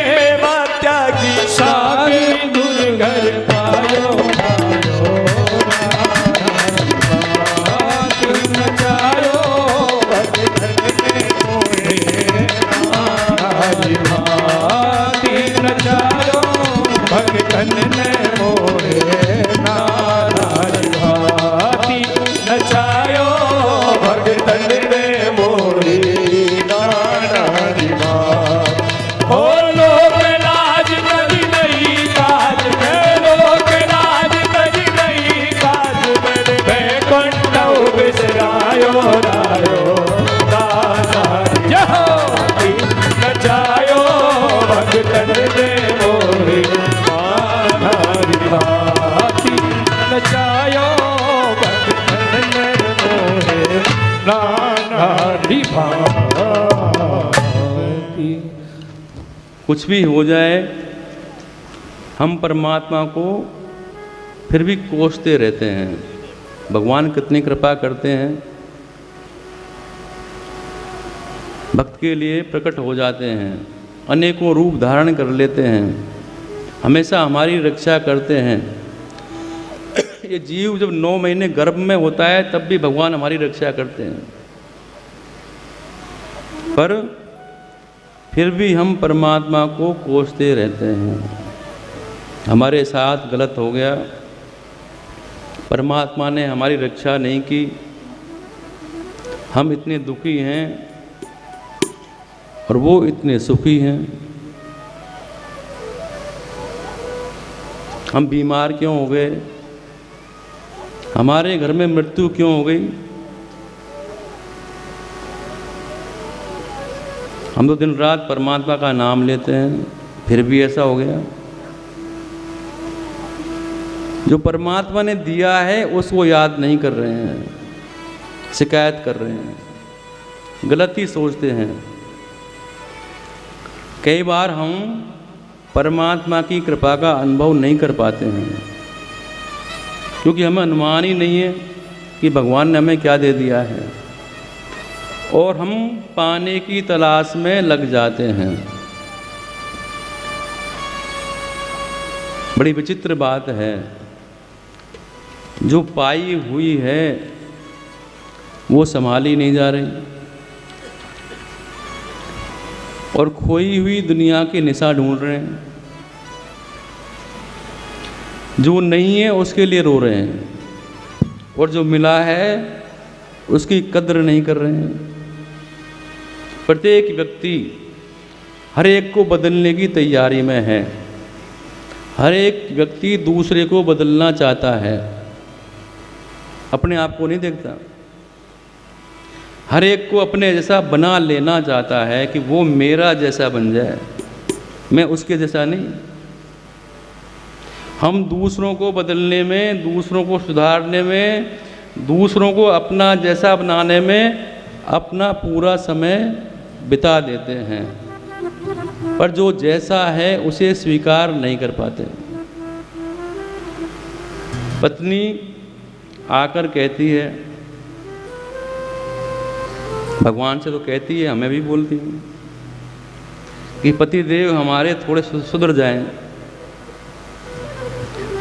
मेवा त्यागी सागर दुर्गर पायो नचायो भगतन ने मोहे नारी भांति नचायो भगतन ने मोहे नारी भांति नचायो भगतन ने मोहे नारी भांति ओ लोक लाज तज नहीं काज मैं लोक लाज तज नहीं काज मैंने बैकुंठ बिसरायो रायो नारी भांति नचायो भगतन ने मोहे नारी भांति नचायो भगतन ने मोहे नारी भांति कुछ भी हो जाए हम परमात्मा को फिर भी कोसते रहते हैं। भगवान कितनी कृपा करते हैं, भक्त के लिए प्रकट हो जाते हैं, अनेकों रूप धारण कर लेते हैं, हमेशा हमारी रक्षा करते हैं। ये जीव जब 9 महीने गर्भ में होता है तब भी भगवान हमारी रक्षा करते हैं, पर फिर भी हम परमात्मा को कोसते रहते हैं। हमारे साथ गलत हो गया, परमात्मा ने हमारी रक्षा नहीं की, हम इतने दुखी हैं और वो इतने सुखी हैं। हम बीमार क्यों हो गए, हमारे घर में मृत्यु क्यों हो गई। हम तो दिन रात परमात्मा का नाम लेते हैं, फिर भी ऐसा हो गया। जो परमात्मा ने दिया है उसको याद नहीं कर रहे हैं, शिकायत कर रहे हैं, गलत ही सोचते हैं। कई बार हम परमात्मा की कृपा का अनुभव नहीं कर पाते हैं, क्योंकि हमें अनुमान ही नहीं है कि भगवान ने हमें क्या दे दिया है, और हम पाने की तलाश में लग जाते हैं। बड़ी विचित्र बात है, जो पाई हुई है वो संभाली नहीं जा रही, और खोई हुई दुनिया की निशा ढूंढ रहे हैं। जो नहीं है उसके लिए रो रहे हैं, और जो मिला है उसकी कद्र नहीं कर रहे हैं। प्रत्येक व्यक्ति हर एक को बदलने की तैयारी में है, हर एक व्यक्ति दूसरे को बदलना चाहता है, अपने आप को नहीं देखता। हर एक को अपने जैसा बना लेना चाहता है कि वो मेरा जैसा बन जाए, मैं उसके जैसा नहीं। हम दूसरों को बदलने में, दूसरों को सुधारने में, दूसरों को अपना जैसा बनाने में अपना पूरा समय बिता देते हैं, पर जो जैसा है उसे स्वीकार नहीं कर पाते। पत्नी आकर कहती है, भगवान से तो कहती है, हमें भी बोलती है कि पति देव हमारे थोड़े सुधर जाएं,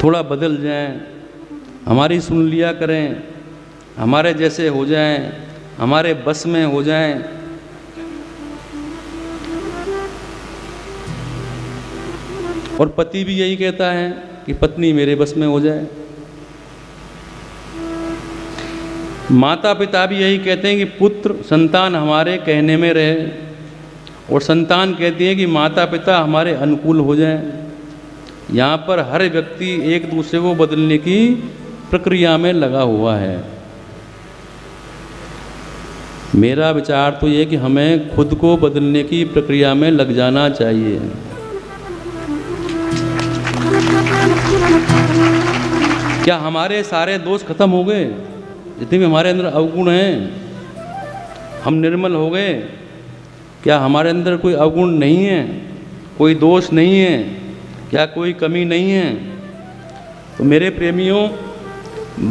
थोड़ा बदल जाएं, हमारी सुन लिया करें, हमारे जैसे हो जाएं, हमारे बस में हो जाएं। और पति भी यही कहता है कि पत्नी मेरे बस में हो जाए। माता पिता भी यही कहते हैं कि पुत्र संतान हमारे कहने में रहे, और संतान कहती है कि माता पिता हमारे अनुकूल हो जाएं। यहाँ पर हर व्यक्ति एक दूसरे को बदलने की प्रक्रिया में लगा हुआ है। मेरा विचार तो ये कि हमें खुद को बदलने की प्रक्रिया में लग जाना चाहिए। क्या हमारे सारे दोष खत्म हो गए? जितने भी हमारे अंदर अवगुण हैं, हम निर्मल हो गए? क्या हमारे अंदर कोई अवगुण नहीं है, कोई दोष नहीं है, क्या कोई कमी नहीं है? तो मेरे प्रेमियों,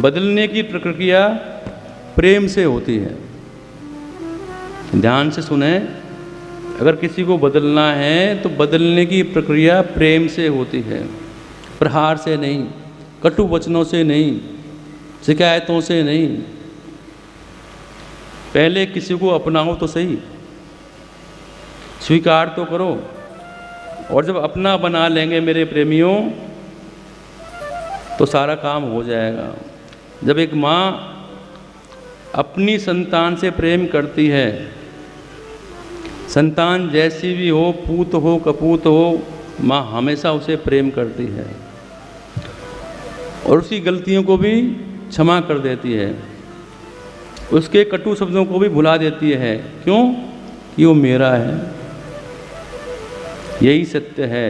बदलने की प्रक्रिया प्रेम से होती है। ध्यान से सुने, अगर किसी को बदलना है तो बदलने की प्रक्रिया प्रेम से होती है, प्रहार से नहीं, कटु वचनों से नहीं, शिकायतों से नहीं। पहले किसी को अपनाओ तो सही, स्वीकार तो करो, और जब अपना बना लेंगे मेरे प्रेमियों तो सारा काम हो जाएगा। जब एक माँ अपनी संतान से प्रेम करती है, संतान जैसी भी हो, पूत हो कपूत हो, माँ हमेशा उसे प्रेम करती है और उसकी गलतियों को भी क्षमा कर देती है, उसके कटु शब्दों को भी भुला देती है। क्यों? कि वो मेरा है। यही सत्य है,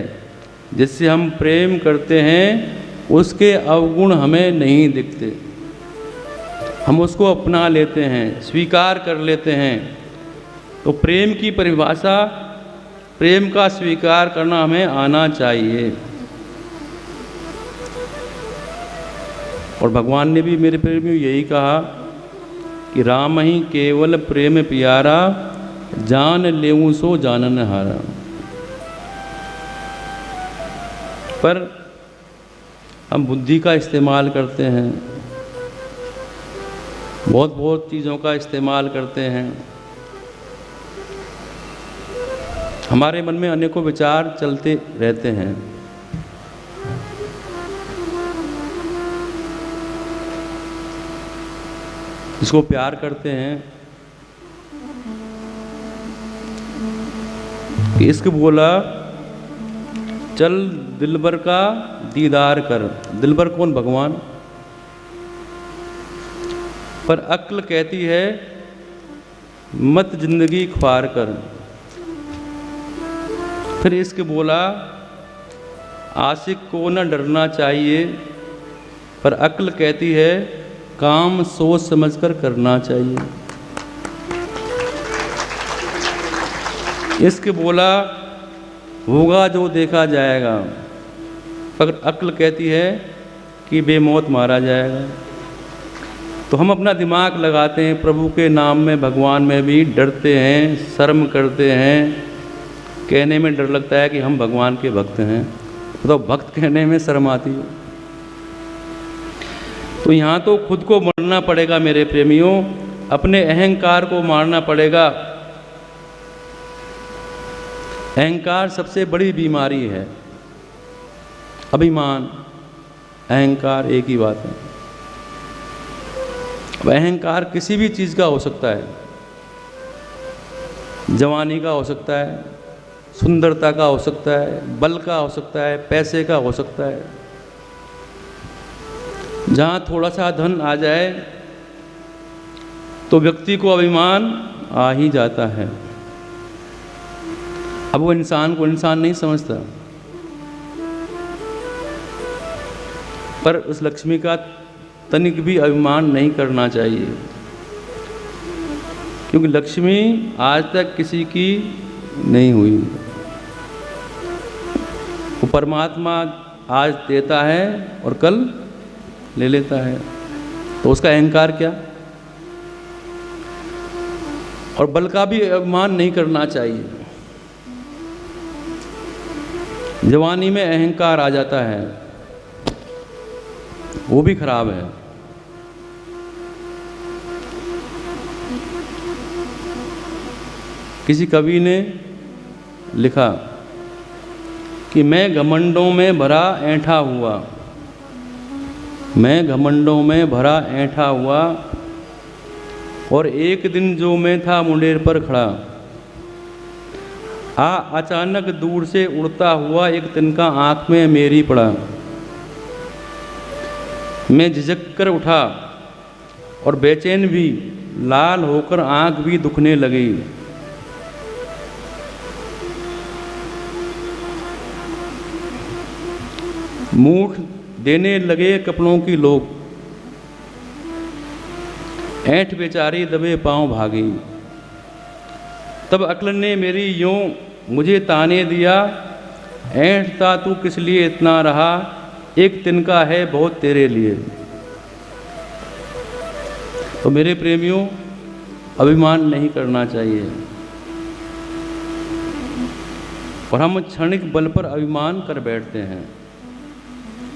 जिससे हम प्रेम करते हैं उसके अवगुण हमें नहीं दिखते, हम उसको अपना लेते हैं, स्वीकार कर लेते हैं। तो प्रेम की परिभाषा, प्रेम का स्वीकार करना हमें आना चाहिए। और भगवान ने भी मेरे प्रेमियों यही कहा कि राम ही केवल प्रेम प्यारा, जान लेऊं सो जानन हारा। पर हम बुद्धि का इस्तेमाल करते हैं, बहुत बहुत चीज़ों का इस्तेमाल करते हैं। हमारे मन में अनेकों विचार चलते रहते हैं। जिसको प्यार करते हैं कि इश्क बोला चल दिलबर का दीदार कर। दिलबर कौन? भगवान। पर अक्ल कहती है मत जिंदगी ख्वार कर। फिर इश्क बोला आशिक को न डरना चाहिए, पर अक्ल कहती है काम सोच समझकर करना चाहिए। इश्क बोला होगा जो देखा जाएगा, पर अक्ल कहती है कि बेमौत मारा जाएगा। तो हम अपना दिमाग लगाते हैं, प्रभु के नाम में, भगवान में भी डरते हैं, शर्म करते हैं, कहने में डर लगता है कि हम भगवान के भक्त हैं। तो भक्त कहने में शर्म आती है। तो यहाँ तो खुद को मरना पड़ेगा मेरे प्रेमियों, अपने अहंकार को मारना पड़ेगा। अहंकार सबसे बड़ी बीमारी है। अभिमान, अहंकार एक ही बात है। अब अहंकार किसी भी चीज़ का हो सकता है, जवानी का हो सकता है, सुंदरता का हो सकता है, बल का हो सकता है, पैसे का हो सकता है। जहाँ थोड़ा सा धन आ जाए तो व्यक्ति को अभिमान आ ही जाता है। अब वो इंसान को इंसान नहीं समझता। पर उस लक्ष्मी का तनिक भी अभिमान नहीं करना चाहिए, क्योंकि लक्ष्मी आज तक किसी की नहीं हुई। वो परमात्मा आज देता है और कल ले लेता है, तो उसका अहंकार क्या? और बल का भी अभिमान नहीं करना चाहिए। जवानी में अहंकार आ जाता है, वो भी खराब है। किसी कवि ने लिखा कि मैं घमंडों में भरा ऐंठा हुआ, मैं घमंडों में भरा ऐंठा हुआ, और एक दिन जो मैं था मुंडेर पर खड़ा, अचानक दूर से उड़ता हुआ एक तिनका आँख में मेरी पड़ा। मैं झिझक कर उठा और बेचैन भी, लाल होकर आँख भी दुखने लगी। मूठ देने लगे कपड़ों की लोग, ऐंठ बेचारी दबे पांव भागी। तब अक्ल ने मेरी यूं मुझे ताने दिया, ऐंठता तू किस लिए इतना रहा, एक तिनका है बहुत तेरे लिए। तो मेरे प्रेमियों, अभिमान नहीं करना चाहिए, और हम क्षणिक बल पर अभिमान कर बैठते हैं।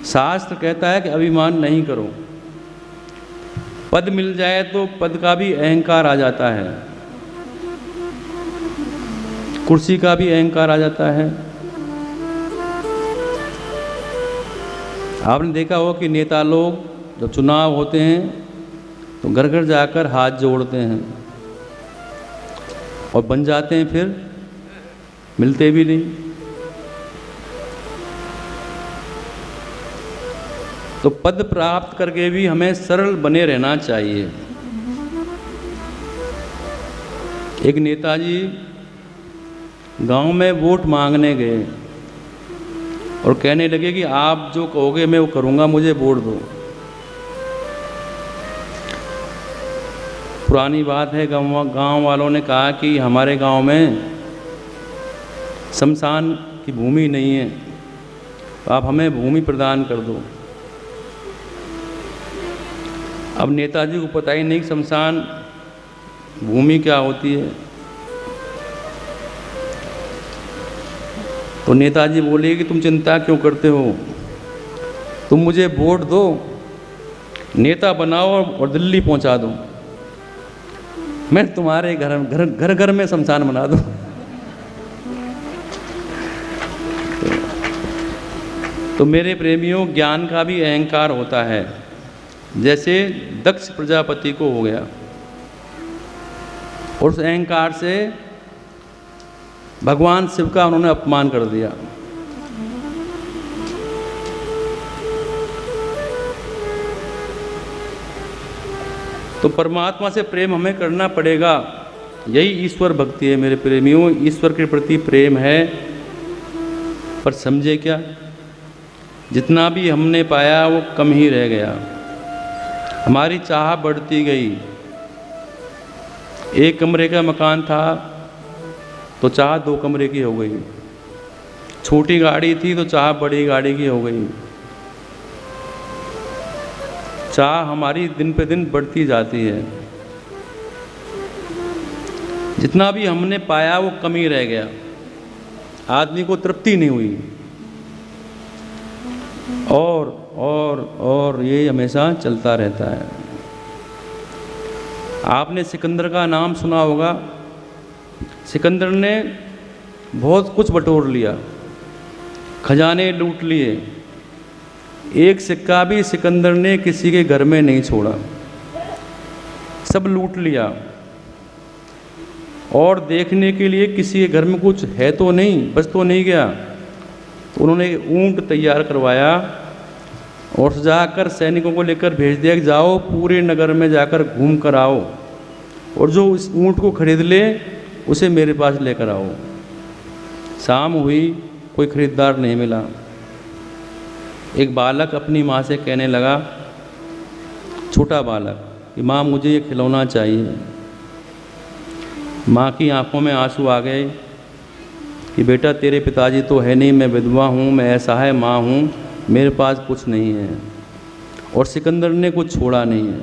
शास्त्र कहता है कि अभिमान नहीं करो। पद मिल जाए तो पद का भी अहंकार आ जाता है, कुर्सी का भी अहंकार आ जाता है। आपने देखा होगा कि नेता लोग जब चुनाव होते हैं तो घर घर जाकर हाथ जोड़ते हैं और बन जाते हैं, फिर मिलते भी नहीं। तो पद प्राप्त करके भी हमें सरल बने रहना चाहिए। एक नेताजी गांव में वोट मांगने गए और कहने लगे कि आप जो कहोगे मैं वो करूँगा, मुझे वोट दो। पुरानी बात है, गांव वालों ने कहा कि हमारे गांव में शमशान की भूमि नहीं है, तो आप हमें भूमि प्रदान कर दो। अब नेताजी को पता ही नहीं कि शमशान भूमि क्या होती है। तो नेताजी बोले कि तुम चिंता क्यों करते हो, तुम मुझे वोट दो, नेता बनाओ और दिल्ली पहुंचा दो, मैं तुम्हारे घर घर में शमशान बना दूं। तो मेरे प्रेमियों, ज्ञान का भी अहंकार होता है, जैसे दक्ष प्रजापति को हो गया, और उस अहंकार से भगवान शिव का उन्होंने अपमान कर दिया। तो परमात्मा से प्रेम हमें करना पड़ेगा। यही ईश्वर भक्ति है मेरे प्रेमियों, ईश्वर के प्रति प्रेम है। पर समझे क्या, जितना भी हमने पाया वो कम ही रह गया। हमारी चाह बढ़ती गई। एक कमरे का मकान था तो चाह 2 कमरे की हो गई। छोटी गाड़ी थी तो चाह बड़ी गाड़ी की हो गई। चाह हमारी दिन पे दिन बढ़ती जाती है। जितना भी हमने पाया वो कम ही रह गया। आदमी को तृप्ति नहीं हुई। और ये हमेशा चलता रहता है। आपने सिकंदर का नाम सुना होगा। सिकंदर ने बहुत कुछ बटोर लिया, खजाने लूट लिए। एक सिक्का भी सिकंदर ने किसी के घर में नहीं छोड़ा, सब लूट लिया। और देखने के लिए किसी के घर में कुछ है तो नहीं, बस तो नहीं गया। तो उन्होंने ऊंट तैयार करवाया और जाकर सैनिकों को लेकर भेज दिया कि जाओ पूरे नगर में जाकर घूम कर आओ और जो इस ऊंट को खरीद ले उसे मेरे पास लेकर आओ। शाम हुई, कोई खरीदार नहीं मिला। एक बालक अपनी माँ से कहने लगा, छोटा बालक, कि माँ मुझे ये खिलौना चाहिए। माँ की आंखों में आंसू आ गए कि बेटा तेरे पिताजी तो है नहीं, मैं विधवा हूँ, मैं असहाय माँ हूँ, मेरे पास कुछ नहीं है। और सिकंदर ने कुछ छोड़ा नहीं है।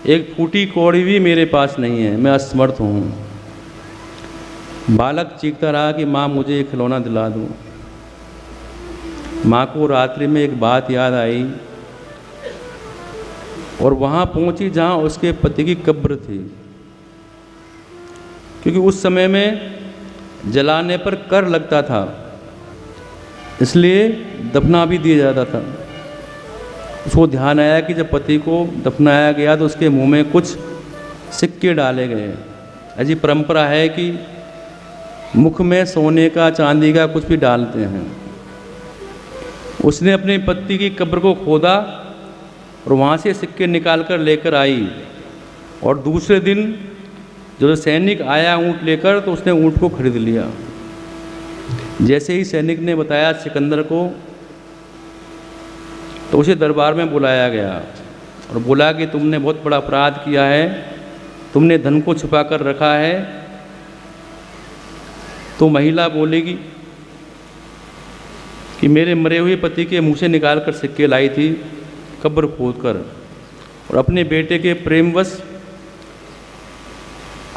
एक फूटी कौड़ी भी मेरे पास नहीं है, मैं असमर्थ हूँ। बालक चीखता रहा कि माँ मुझे ये खिलौना दिला दो। माँ को रात्रि में एक बात याद आई और वहाँ पहुँची जहाँ उसके पति की कब्र थी। क्योंकि उस समय में जलाने पर कर लगता था, इसलिए दफना भी दिया जाता था। उसको ध्यान आया कि जब पति को दफनाया गया तो उसके मुंह में कुछ सिक्के डाले गए। ऐसी परंपरा है कि मुख में सोने का चांदी का कुछ भी डालते हैं। उसने अपने पति की कब्र को खोदा और वहाँ से सिक्के निकाल कर लेकर आई। और दूसरे दिन जो सैनिक आया ऊँट लेकर तो उसने ऊँट को खरीद लिया। जैसे ही सैनिक ने बताया सिकंदर को, तो उसे दरबार में बुलाया गया और बोला कि तुमने बहुत बड़ा अपराध किया है, तुमने धन को छुपा कर रखा है। तो महिला बोलेगी कि मेरे मरे हुए पति के मुंह से निकाल कर सिक्के लाई थी कब्र खोद कर, और अपने बेटे के प्रेमवश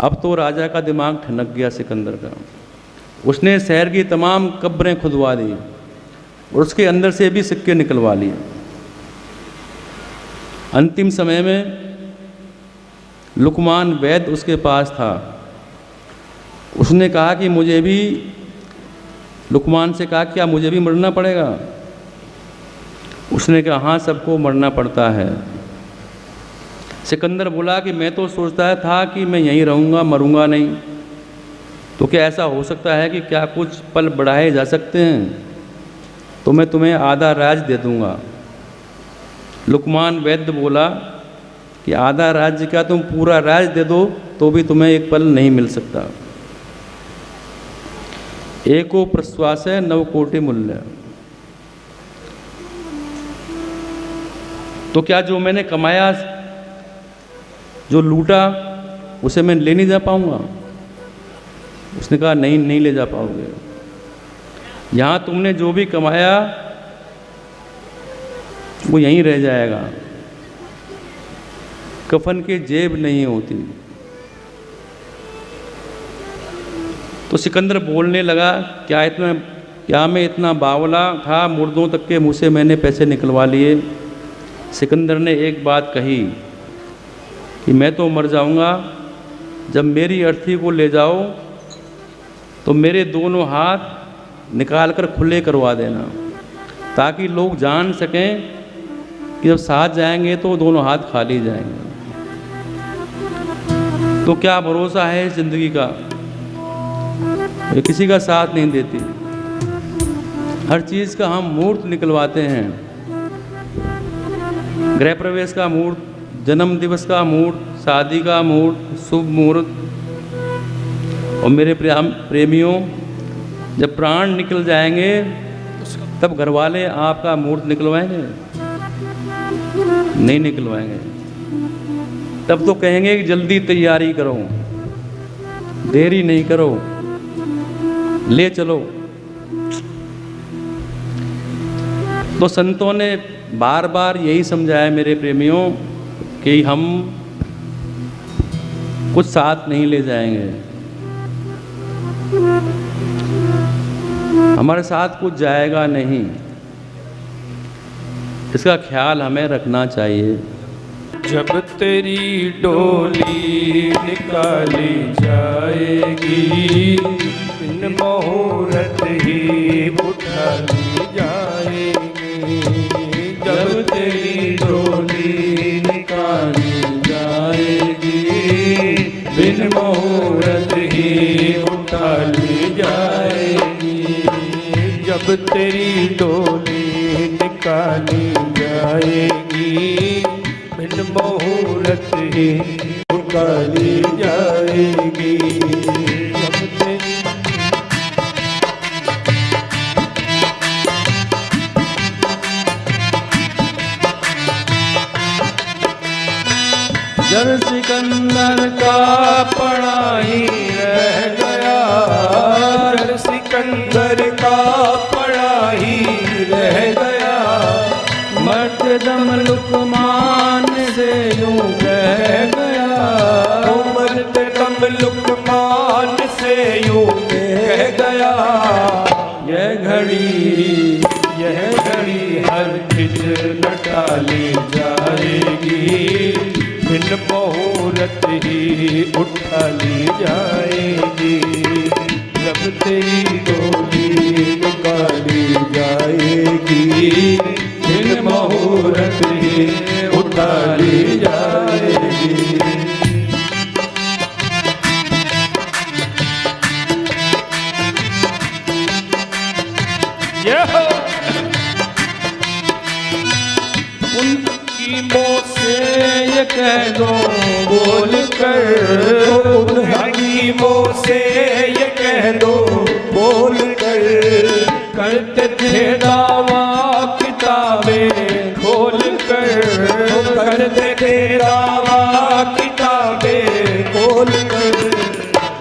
अब तो राजा का दिमाग ठनक गया सिकंदर का। उसने शहर की तमाम कब्रें खुदवा दी और उसके अंदर से भी सिक्के निकलवा लिए। अंतिम समय में लुकमान वैद्य उसके पास था। उसने कहा कि मुझे भी, लुकमान से कहा क्या मुझे भी मरना पड़ेगा? उसने कहा हाँ, सबको मरना पड़ता है। सिकंदर बोला कि मैं तो सोचता था कि मैं यहीं रहूँगा, मरूँगा नहीं। तो क्या ऐसा हो सकता है कि क्या कुछ पल बढ़ाए जा सकते हैं? तो मैं तुम्हें आधा राज दे दूँगा। लुकमान वैद्य बोला कि आधा राज्य क्या, तुम पूरा राज दे दो तो भी तुम्हें एक पल नहीं मिल सकता। एको प्रश्वास है 9 कोटि मूल्य। तो क्या जो मैंने कमाया, जो लूटा, उसे मैं ले नहीं जा पाऊंगा? उसने कहा नहीं, नहीं ले जा पाओगे। यहाँ तुमने जो भी कमाया वो यहीं रह जाएगा। कफन की जेब नहीं होती। तो सिकंदर बोलने लगा, क्या मैं इतना बावला था, मुर्दों तक के मुँह से मैंने पैसे निकलवा लिए। सिकंदर ने एक बात कही कि मैं तो मर जाऊंगा, जब मेरी अर्थी को ले जाओ तो मेरे दोनों हाथ निकाल कर खुले करवा देना, ताकि लोग जान सकें कि जब साथ जाएंगे तो दोनों हाथ खाली जाएंगे। तो क्या भरोसा है इस जिंदगी का? ये किसी का साथ नहीं देती। हर चीज़ का हम मुहूर्त निकलवाते हैं, गृह प्रवेश का मुहूर्त, जन्म दिवस का मुहूर्त, शादी का मुहूर्त, शुभ मुहूर्त। और मेरे प्रेमियों, जब प्राण निकल जाएंगे तब घर वाले आपका मुहूर्त निकलवाएंगे? नहीं निकलवाएंगे। तब तो कहेंगे कि जल्दी तैयारी करो, देरी नहीं करो, ले चलो। तो संतों ने बार बार यही समझाया मेरे प्रेमियों कि हम कुछ साथ नहीं ले जाएंगे, हमारे साथ कुछ जाएगा नहीं, इसका ख्याल हमें रखना चाहिए। जब तेरी डोली निकाली जाएगी, बिन मुहूर्त ही उठा ली जाएगी। जब तेरी डोली निकाली जाएगी, बिन मुहूर्त ही उठा ली जाएगी। जब तेरी डोली निकाली जाएगी, बिन मुहूर्त ही उठाली जाएगी। जब तेरी जब सिकंदर का पड़ा ही रह गया, जब सिकंदर का पड़ा ही रह गया। मरते दम लुकमान से यूं कह गया, मरते दम लुकमान से यूं कह गया। यह घड़ी हर किस न टाली जाएगी, बिन मुहूर्त ही उठा ली जाएगी। जब तेरी डोली निकाली जाएगी, बिन मुहूर्त ही उठा ली जाएगी। उनकी मोह से ये कह दो बोल कर, उनकी मोह से ये कह दो बोल कर। करते थे दावा किताबें खोल कर, करते थे दावा किताबें खोल कर।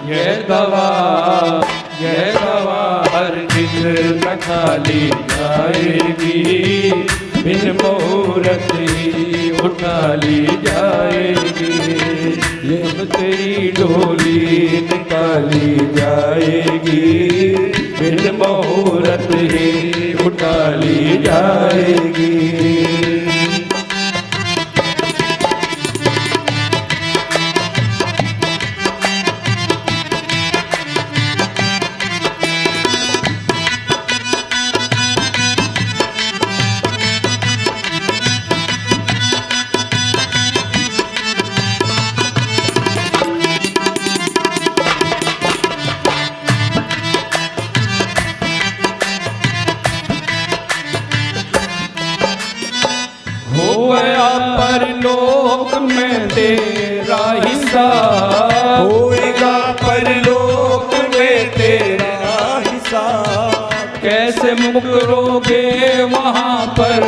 यह दवा हर दिन न खाली जाएगी, बिन मुहूर्त ही उठा ली जाएगी। जब तेरी डोली निकाली जाएगी, बिन मुहूर्त ही उठा ली जाएगी। परलोक में तेरा हिस्सा, होएगा परलोक में तेरा हिस्सा। कैसे मुकरोगे वहाँ पर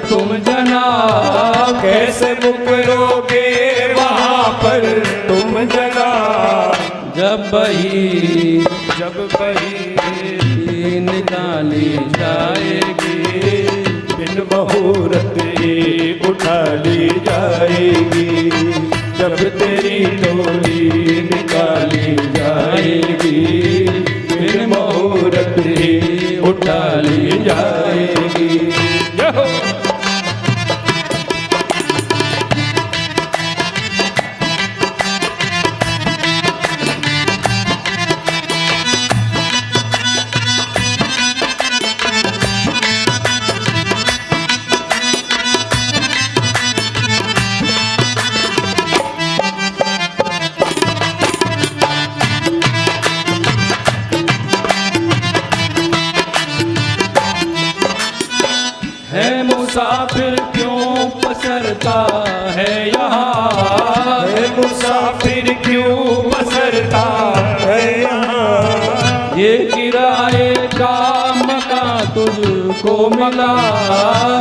तुम जनाब, कैसे मुकरोगे वहाँ पर तुम जनाब। जब बही निकाली जाएगी, बिन मुहूर्त ही उठा ली जाएगी। जब तेरी डोली निकाली जाएगी, बिन मुहूर्त ही उठा ली जाएगी। पसरता है यहाँ, है मुसाफिर क्यों पसरता है यहाँ, ये किराए का मकान तुझको मिला,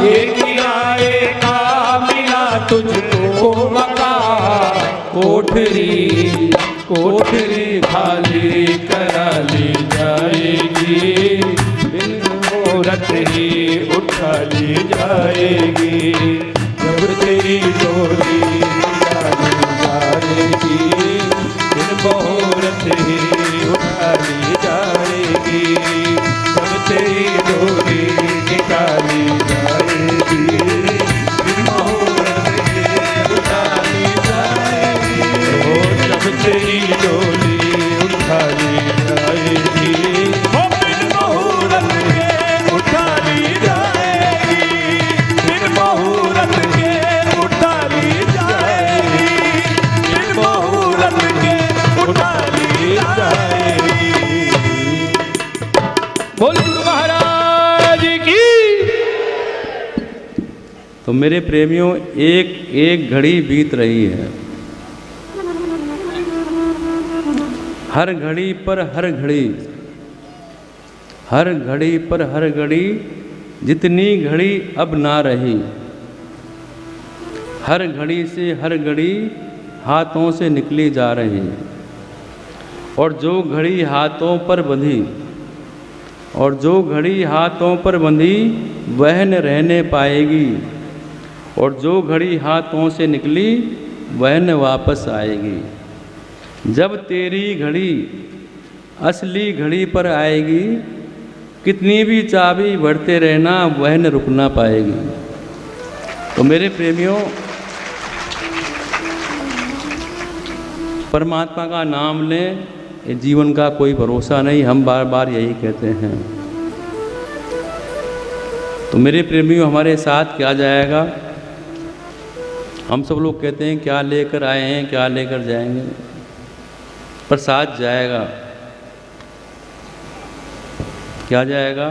ये किराए का मिला तुझको मकान, कोठरी कोठरी खाली करा ली जाएगी, बिन मुहूर्त ही उठा ली जाएगी, जब तेरी डोली निकाली जाएगी, बिन मुहूर्त ही उठा ली जाएगी, जब तेरी डोली निकाली जाएगी, बिन मुहूर्त ही उठा ली जाएगी, ओ जब तेरी डोली उठा ली जाएगी, ओ बिन मुहूर्त के उठा ली जाएगी, बिन मुहूर्त के उठा ली जाएगी, बिन मुहूर्त के उठा ली जाएगी। बोल गुरु महाराज की। तो मेरे प्रेमियों, एक एक घड़ी बीत रही है, हर घड़ी पर हर घड़ी, हर घड़ी पर हर घड़ी, जितनी घड़ी अब ना रही, हर घड़ी से हर घड़ी हाथों से निकली जा रही, और जो घड़ी हाथों पर बंधी, और जो घड़ी हाथों पर बंधी वह न रहने पाएगी, और जो घड़ी हाथों से निकली वह न वापस आएगी। जब तेरी घड़ी असली घड़ी पर आएगी, कितनी भी चाबी बढ़ते रहना वह न रुकना पाएगी। तो मेरे प्रेमियों, परमात्मा का नाम लें, ये जीवन का कोई भरोसा नहीं, हम बार बार यही कहते हैं। तो मेरे प्रेमियों, हमारे साथ क्या जाएगा? हम सब लोग कहते हैं क्या लेकर आए हैं, क्या लेकर जाएंगे, पर साथ जाएगा। क्या जाएगा?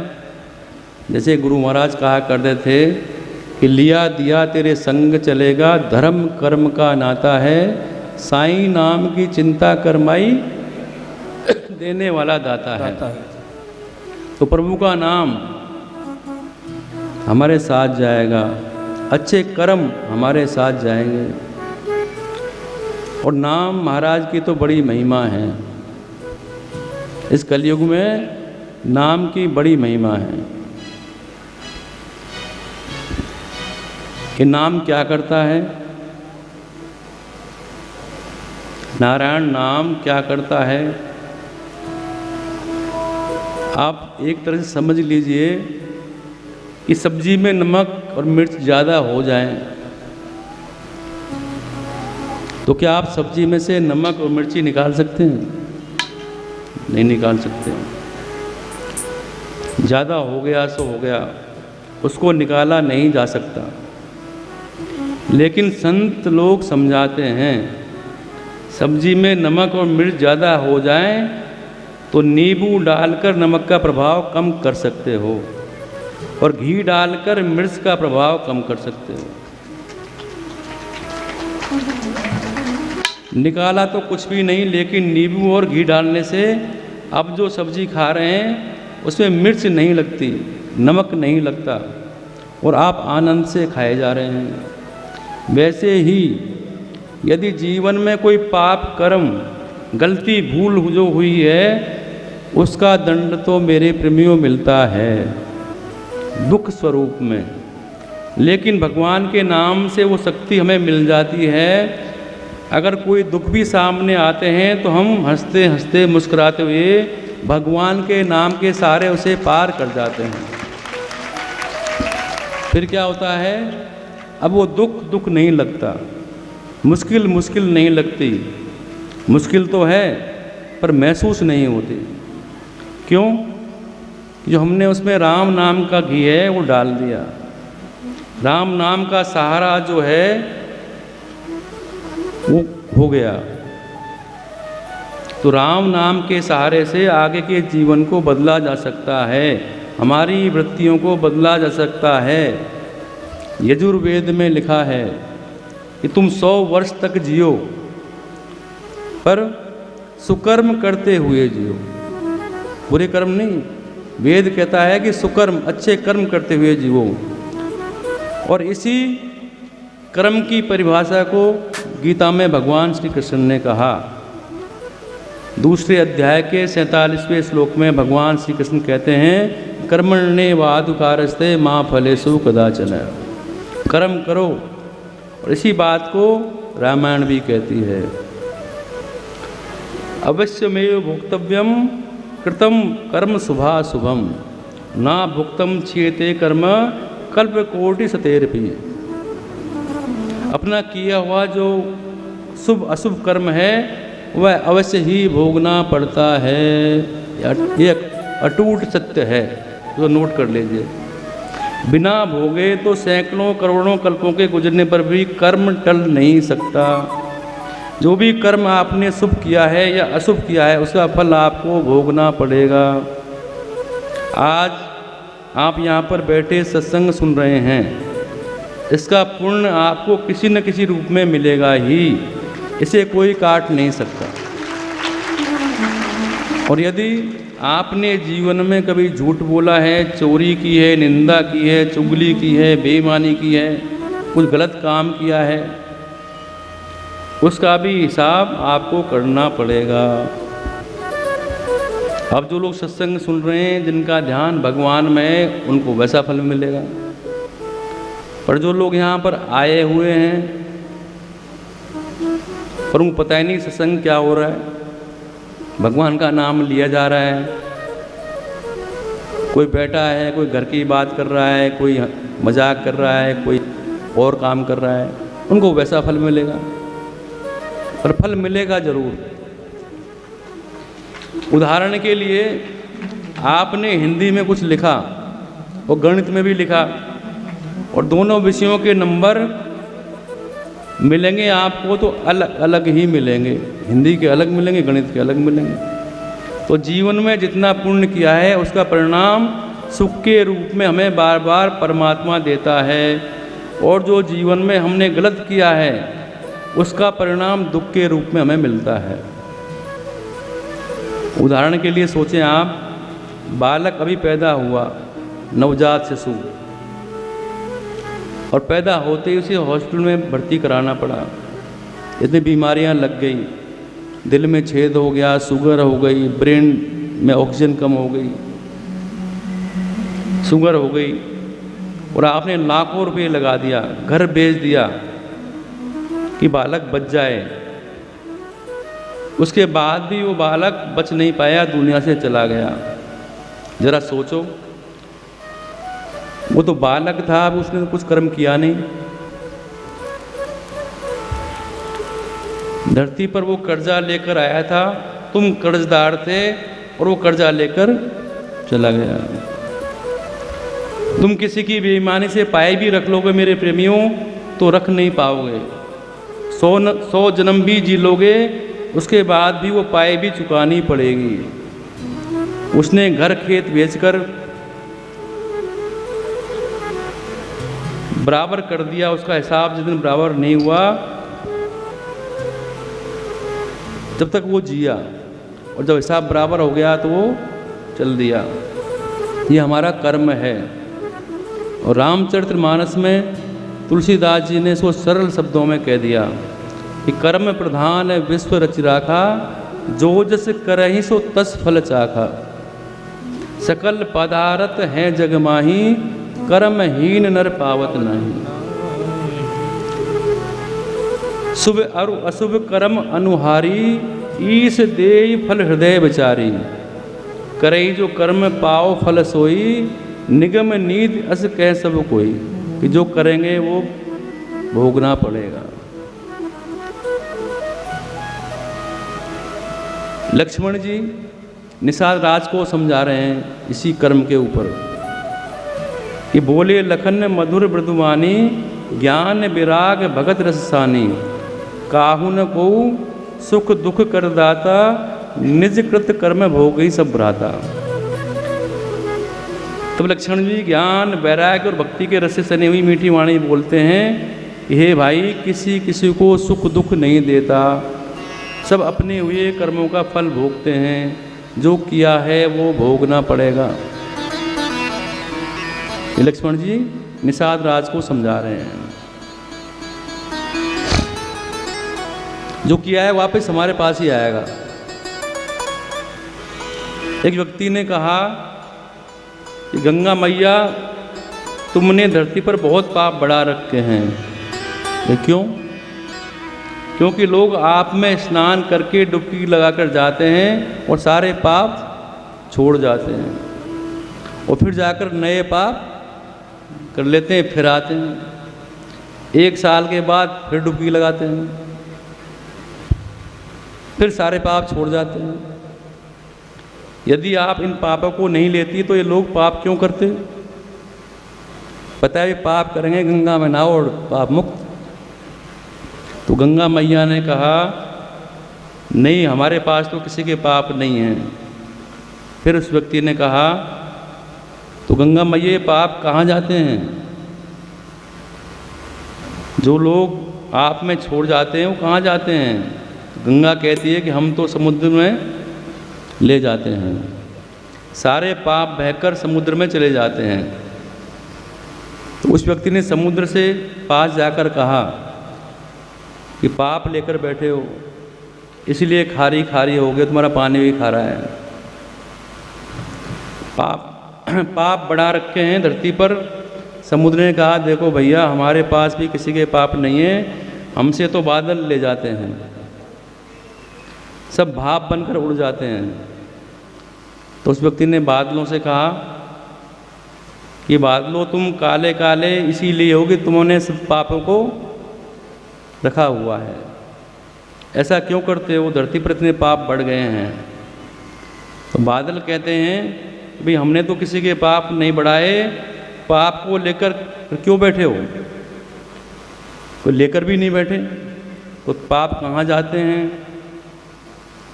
जैसे गुरु महाराज कहा करते थे कि लिया दिया तेरे संग चलेगा, धर्म कर्म का नाता है, साईं नाम की चिंता करमाई देने वाला दाता है। तो प्रभु का नाम हमारे साथ जाएगा, अच्छे कर्म हमारे साथ जाएंगे, और नाम महाराज की तो बड़ी महिमा है। इस कलयुग में नाम की बड़ी महिमा है। कि नाम क्या करता है? नारायण नाम क्या करता है? आप एक तरह से समझ लीजिए कि सब्जी में नमक और मिर्च ज़्यादा हो जाए तो क्या आप सब्जी में से नमक और मिर्ची निकाल सकते हैं? नहीं निकाल सकते। ज़्यादा हो गया सो हो गया, उसको निकाला नहीं जा सकता। लेकिन संत लोग समझाते हैं, सब्जी में नमक और मिर्च ज़्यादा हो जाए तो नींबू डालकर नमक का प्रभाव कम कर सकते हो, और घी डालकर मिर्च का प्रभाव कम कर सकते हो। निकाला तो कुछ भी नहीं, लेकिन नींबू और घी डालने से अब जो सब्जी खा रहे हैं उसमें मिर्च नहीं लगती, नमक नहीं लगता, और आप आनंद से खाए जा रहे हैं। वैसे ही यदि जीवन में कोई पाप कर्म गलती भूल जो हुई है, उसका दंड तो मेरे प्रेमियों मिलता है दुख स्वरूप में, लेकिन भगवान के नाम से वो शक्ति हमें मिल जाती है। अगर कोई दुख भी सामने आते हैं तो हम हंसते हंसते मुस्कुराते हुए भगवान के नाम के सहारे उसे पार कर जाते हैं। फिर क्या होता है? अब वो दुख नहीं लगता, मुश्किल नहीं लगती। मुश्किल तो है पर महसूस नहीं होती। क्यों? जो हमने उसमें राम नाम का घी है वो डाल दिया। राम नाम का सहारा जो है वो हो गया। तो राम नाम के सहारे से आगे के जीवन को बदला जा सकता है, हमारी वृत्तियों को बदला जा सकता है। यजुर्वेद में लिखा है कि तुम 100 वर्ष तक जियो, पर सुकर्म करते हुए जियो, बुरे कर्म नहीं। वेद कहता है कि सुकर्म, अच्छे कर्म करते हुए जियो। और इसी कर्म की परिभाषा को गीता में भगवान श्री कृष्ण ने कहा। दूसरे अध्याय के 47वें श्लोक में भगवान श्री कृष्ण कहते हैं, कर्मण्येवाधिकारस्ते मा फलेषु कदाचन। कर्म करो। और इसी बात को रामायण भी कहती है। अवश्यमेव भोक्तव्यम कृतम कर्म शुभाशुभम, ना भुक्तम चेते कर्म कल्पकोटि शतेरपि। अपना किया हुआ जो शुभ अशुभ कर्म है वह अवश्य ही भोगना पड़ता है। यह अटूट सत्य है, तो नोट कर लीजिए। बिना भोगे तो सैकड़ों करोड़ों कल्पों के गुजरने पर भी कर्म टल नहीं सकता। जो भी कर्म आपने शुभ किया है या अशुभ किया है उसका फल आपको भोगना पड़ेगा। आज आप यहाँ पर बैठे सत्संग सुन रहे हैं, इसका पुण्य आपको किसी न किसी रूप में मिलेगा ही, इसे कोई काट नहीं सकता। और यदि आपने जीवन में कभी झूठ बोला है, चोरी की है, निंदा की है, चुगली की है, बेईमानी की है, कुछ गलत काम किया है, उसका भी हिसाब आपको करना पड़ेगा। अब जो लोग सत्संग सुन रहे हैं, जिनका ध्यान भगवान में है, उनको वैसा फल मिलेगा। पर जो लोग यहाँ पर आए हुए हैं पर उनको पता ही नहीं सत्संग क्या हो रहा है, भगवान का नाम लिया जा रहा है, कोई बैठा है, कोई घर की बात कर रहा है, कोई मजाक कर रहा है, कोई और काम कर रहा है, उनको वैसा फल मिलेगा। पर फल मिलेगा जरूर। उदाहरण के लिए आपने हिंदी में कुछ लिखा और गणित में भी लिखा, और दोनों विषयों के नंबर मिलेंगे आपको तो अलग अलग ही मिलेंगे। हिंदी के अलग मिलेंगे, गणित के अलग मिलेंगे। तो जीवन में जितना पुण्य किया है उसका परिणाम सुख के रूप में हमें बार बार परमात्मा देता है, और जो जीवन में हमने गलत किया है उसका परिणाम दुख के रूप में हमें मिलता है। उदाहरण के लिए सोचें आप, बालक अभी पैदा हुआ, नवजात शिशु, और पैदा होते ही उसे हॉस्पिटल में भर्ती कराना पड़ा। इतनी बीमारियां लग गई, दिल में छेद हो गया, शुगर हो गई, ब्रेन में ऑक्सीजन कम हो गई, शुगर हो गई, और आपने लाखों रुपए लगा दिया, घर बेच दिया कि बालक बच जाए। उसके बाद भी वो बालक बच नहीं पाया, दुनिया से चला गया। जरा सोचो, वो तो बालक था, अब उसने तो कुछ कर्म किया नहीं। धरती पर वो कर्जा लेकर आया था, तुम कर्जदार थे, और वो कर्जा लेकर चला गया। तुम किसी की बेईमानी से पाए भी रख लोगे मेरे प्रेमियों, तो रख नहीं पाओगे। 100 जन्म भी जी लोगे, उसके बाद भी वो पाए भी चुकानी पड़ेगी। उसने घर खेत बेचकर बराबर कर दिया, उसका हिसाब जिस दिन बराबर नहीं हुआ जब तक वो जिया, और जब हिसाब बराबर हो गया तो वो चल दिया। ये हमारा कर्म है। और रामचरितमानस में तुलसीदास जी ने इसको सरल शब्दों में कह दिया कि कर्म प्रधान विश्व रच राखा, जो जस करहि सो तस फल चाखा। सकल पदारथ है जग माही, कर्महीन नर पावत नहीं। शुभ और अशुभ कर्म अनुहारी, ईश देय फल हृदय विचारी। करई जो कर्म पाओ फल सोई, निगम नीति अस कह सब कोई। कि जो करेंगे वो भोगना पड़ेगा। लक्ष्मण जी निषाद राज को समझा रहे हैं इसी कर्म के ऊपर कि बोले लखन मधुर मृदुवानी, ज्ञान विराग भगत रसानी। काहू न को सुख दुख कर दाता, निज कृत कर्म भोगई सब भ्राता। तब लक्ष्मण जी ज्ञान वैराग्य और भक्ति के रस से सनी हुई मीठी वाणी बोलते हैं, हे भाई, किसी किसी को सुख दुख नहीं देता, सब अपने हुए कर्मों का फल भोगते हैं, जो किया है वो भोगना पड़ेगा। ये लक्ष्मण जी निषाद राज को समझा रहे हैं, जो किया है वापस हमारे पास ही आएगा। एक व्यक्ति ने कहा कि गंगा मैया, तुमने धरती पर बहुत पाप बढ़ा रखे हैं। ये क्यों? क्योंकि लोग आप में स्नान करके डुबकी लगाकर जाते हैं और सारे पाप छोड़ जाते हैं, और फिर जाकर नए पाप कर लेते हैं, फिर आते हैं। 1 साल के बाद फिर डुबकी लगाते हैं, फिर सारे पाप छोड़ जाते हैं। यदि आप इन पापों को नहीं लेती तो ये लोग पाप क्यों करते? पता है ये पाप करेंगे, गंगा में नहाओ और पाप मुक्त। तो गंगा मैया ने कहा, नहीं, हमारे पास तो किसी के पाप नहीं हैं। फिर उस व्यक्ति ने कहा, तो गंगा मैया, ये पाप कहाँ जाते हैं? जो लोग आप में छोड़ जाते हैं वो कहाँ जाते हैं? गंगा कहती है कि हम तो समुद्र में ले जाते हैं, सारे पाप बहकर समुद्र में चले जाते हैं। तो उस व्यक्ति ने समुद्र से पास जाकर कहा कि पाप लेकर बैठे हो, इसलिए खारी खारी हो गए, तुम्हारा पानी भी खारा है। पाप बढ़ा रखे हैं धरती पर। समुद्र ने कहा, देखो भैया, हमारे पास भी किसी के पाप नहीं है, हमसे तो बादल ले जाते हैं, सब भाप बनकर उड़ जाते हैं। तो उस व्यक्ति ने बादलों से कहा कि बादलों, तुम काले काले इसीलिए हो कि तुमने सब पापों को रखा हुआ है, ऐसा क्यों करते हो? धरती पर इतने पाप बढ़ गए हैं। तो बादल कहते हैं कि भाई, हमने तो किसी के पाप नहीं बढ़ाए, पाप को लेकर क्यों बैठे हो? कोई लेकर भी नहीं बैठे, तो पाप कहाँ जाते हैं?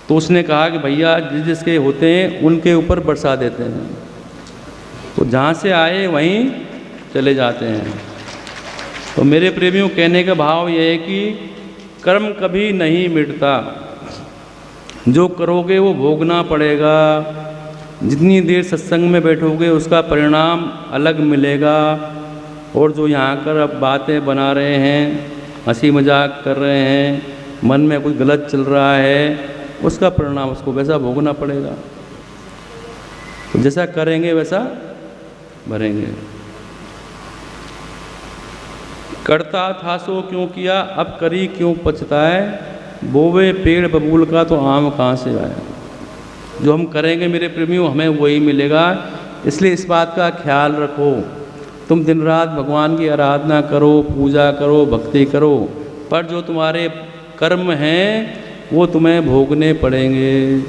तो उसने कहा कि भैया, जिस जिसके होते हैं उनके ऊपर बरसा देते हैं, तो जहाँ से आए वहीं चले जाते हैं। तो मेरे प्रेमियों, कहने का भाव यह है कि कर्म कभी नहीं मिटता, जो करोगे वो भोगना पड़ेगा। जितनी देर सत्संग में बैठोगे उसका परिणाम अलग मिलेगा, और जो यहाँ कर अब बातें बना रहे हैं, हंसी मजाक कर रहे हैं, मन में कुछ गलत चल रहा है, उसका परिणाम उसको वैसा भोगना पड़ेगा। तो जैसा करेंगे वैसा भरेंगे। करता था सो क्यों किया, अब करी क्यों पछताए, बोवे पेड़ बबूल का तो आम कहाँ से आया। जो हम करेंगे मेरे प्रेमियों, हमें वही मिलेगा। इसलिए इस बात का ख्याल रखो, तुम दिन रात भगवान की आराधना करो, पूजा करो, भक्ति करो, पर जो तुम्हारे कर्म हैं वो तुम्हें भोगने पड़ेंगे।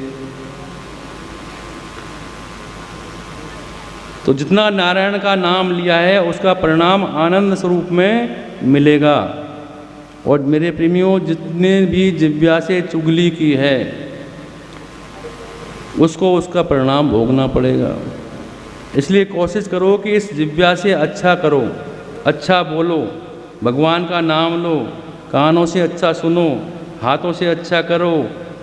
तो जितना नारायण का नाम लिया है उसका परिणाम आनंद स्वरूप में मिलेगा। और मेरे प्रेमियों, जितने भी जिव्या से चुगली की है उसको उसका परिणाम भोगना पड़ेगा। इसलिए कोशिश करो कि इस जिव्या से अच्छा करो, अच्छा बोलो, भगवान का नाम लो, कानों से अच्छा सुनो, हाथों से अच्छा करो,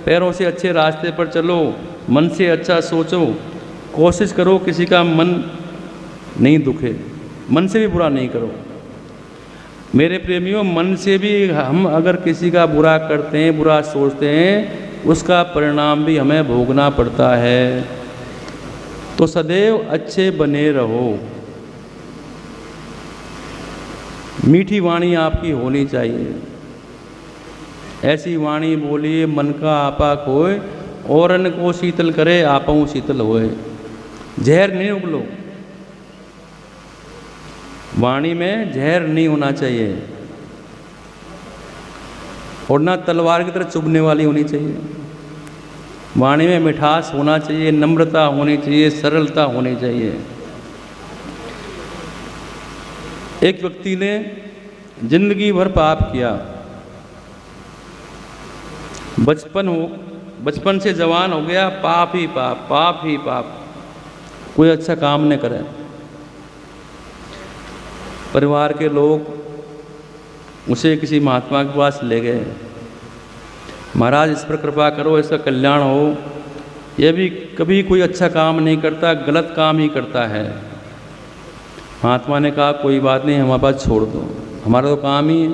पैरों से अच्छे रास्ते पर चलो, मन से अच्छा सोचो। कोशिश करो किसी का मन नहीं दुखे, मन से भी बुरा नहीं करो। मेरे प्रेमियों, मन से भी हम अगर किसी का बुरा करते हैं, बुरा सोचते हैं, उसका परिणाम भी हमें भोगना पड़ता है। तो सदैव अच्छे बने रहो। मीठी वाणी आपकी होनी चाहिए। ऐसी वाणी बोलिए मन का आपा खोए, औरन को शीतल करे आपहु शीतल होए। जहर नहीं उगलो, वाणी में जहर नहीं होना चाहिए, और ना तलवार की तरह चुभने वाली होनी चाहिए। वाणी में मिठास होना चाहिए, नम्रता होनी चाहिए, सरलता होनी चाहिए। एक व्यक्ति ने जिंदगी भर पाप किया, बचपन से जवान हो गया, पाप ही पाप, पाप ही पाप, कोई अच्छा काम नहीं करे। परिवार के लोग उसे किसी महात्मा के पास ले गए, महाराज इस पर कृपा करो, इसका कल्याण हो, यह भी कभी कोई अच्छा काम नहीं करता, गलत काम ही करता है। महात्मा ने कहा कोई बात नहीं, हमारे पास छोड़ दो, हमारा तो काम ही है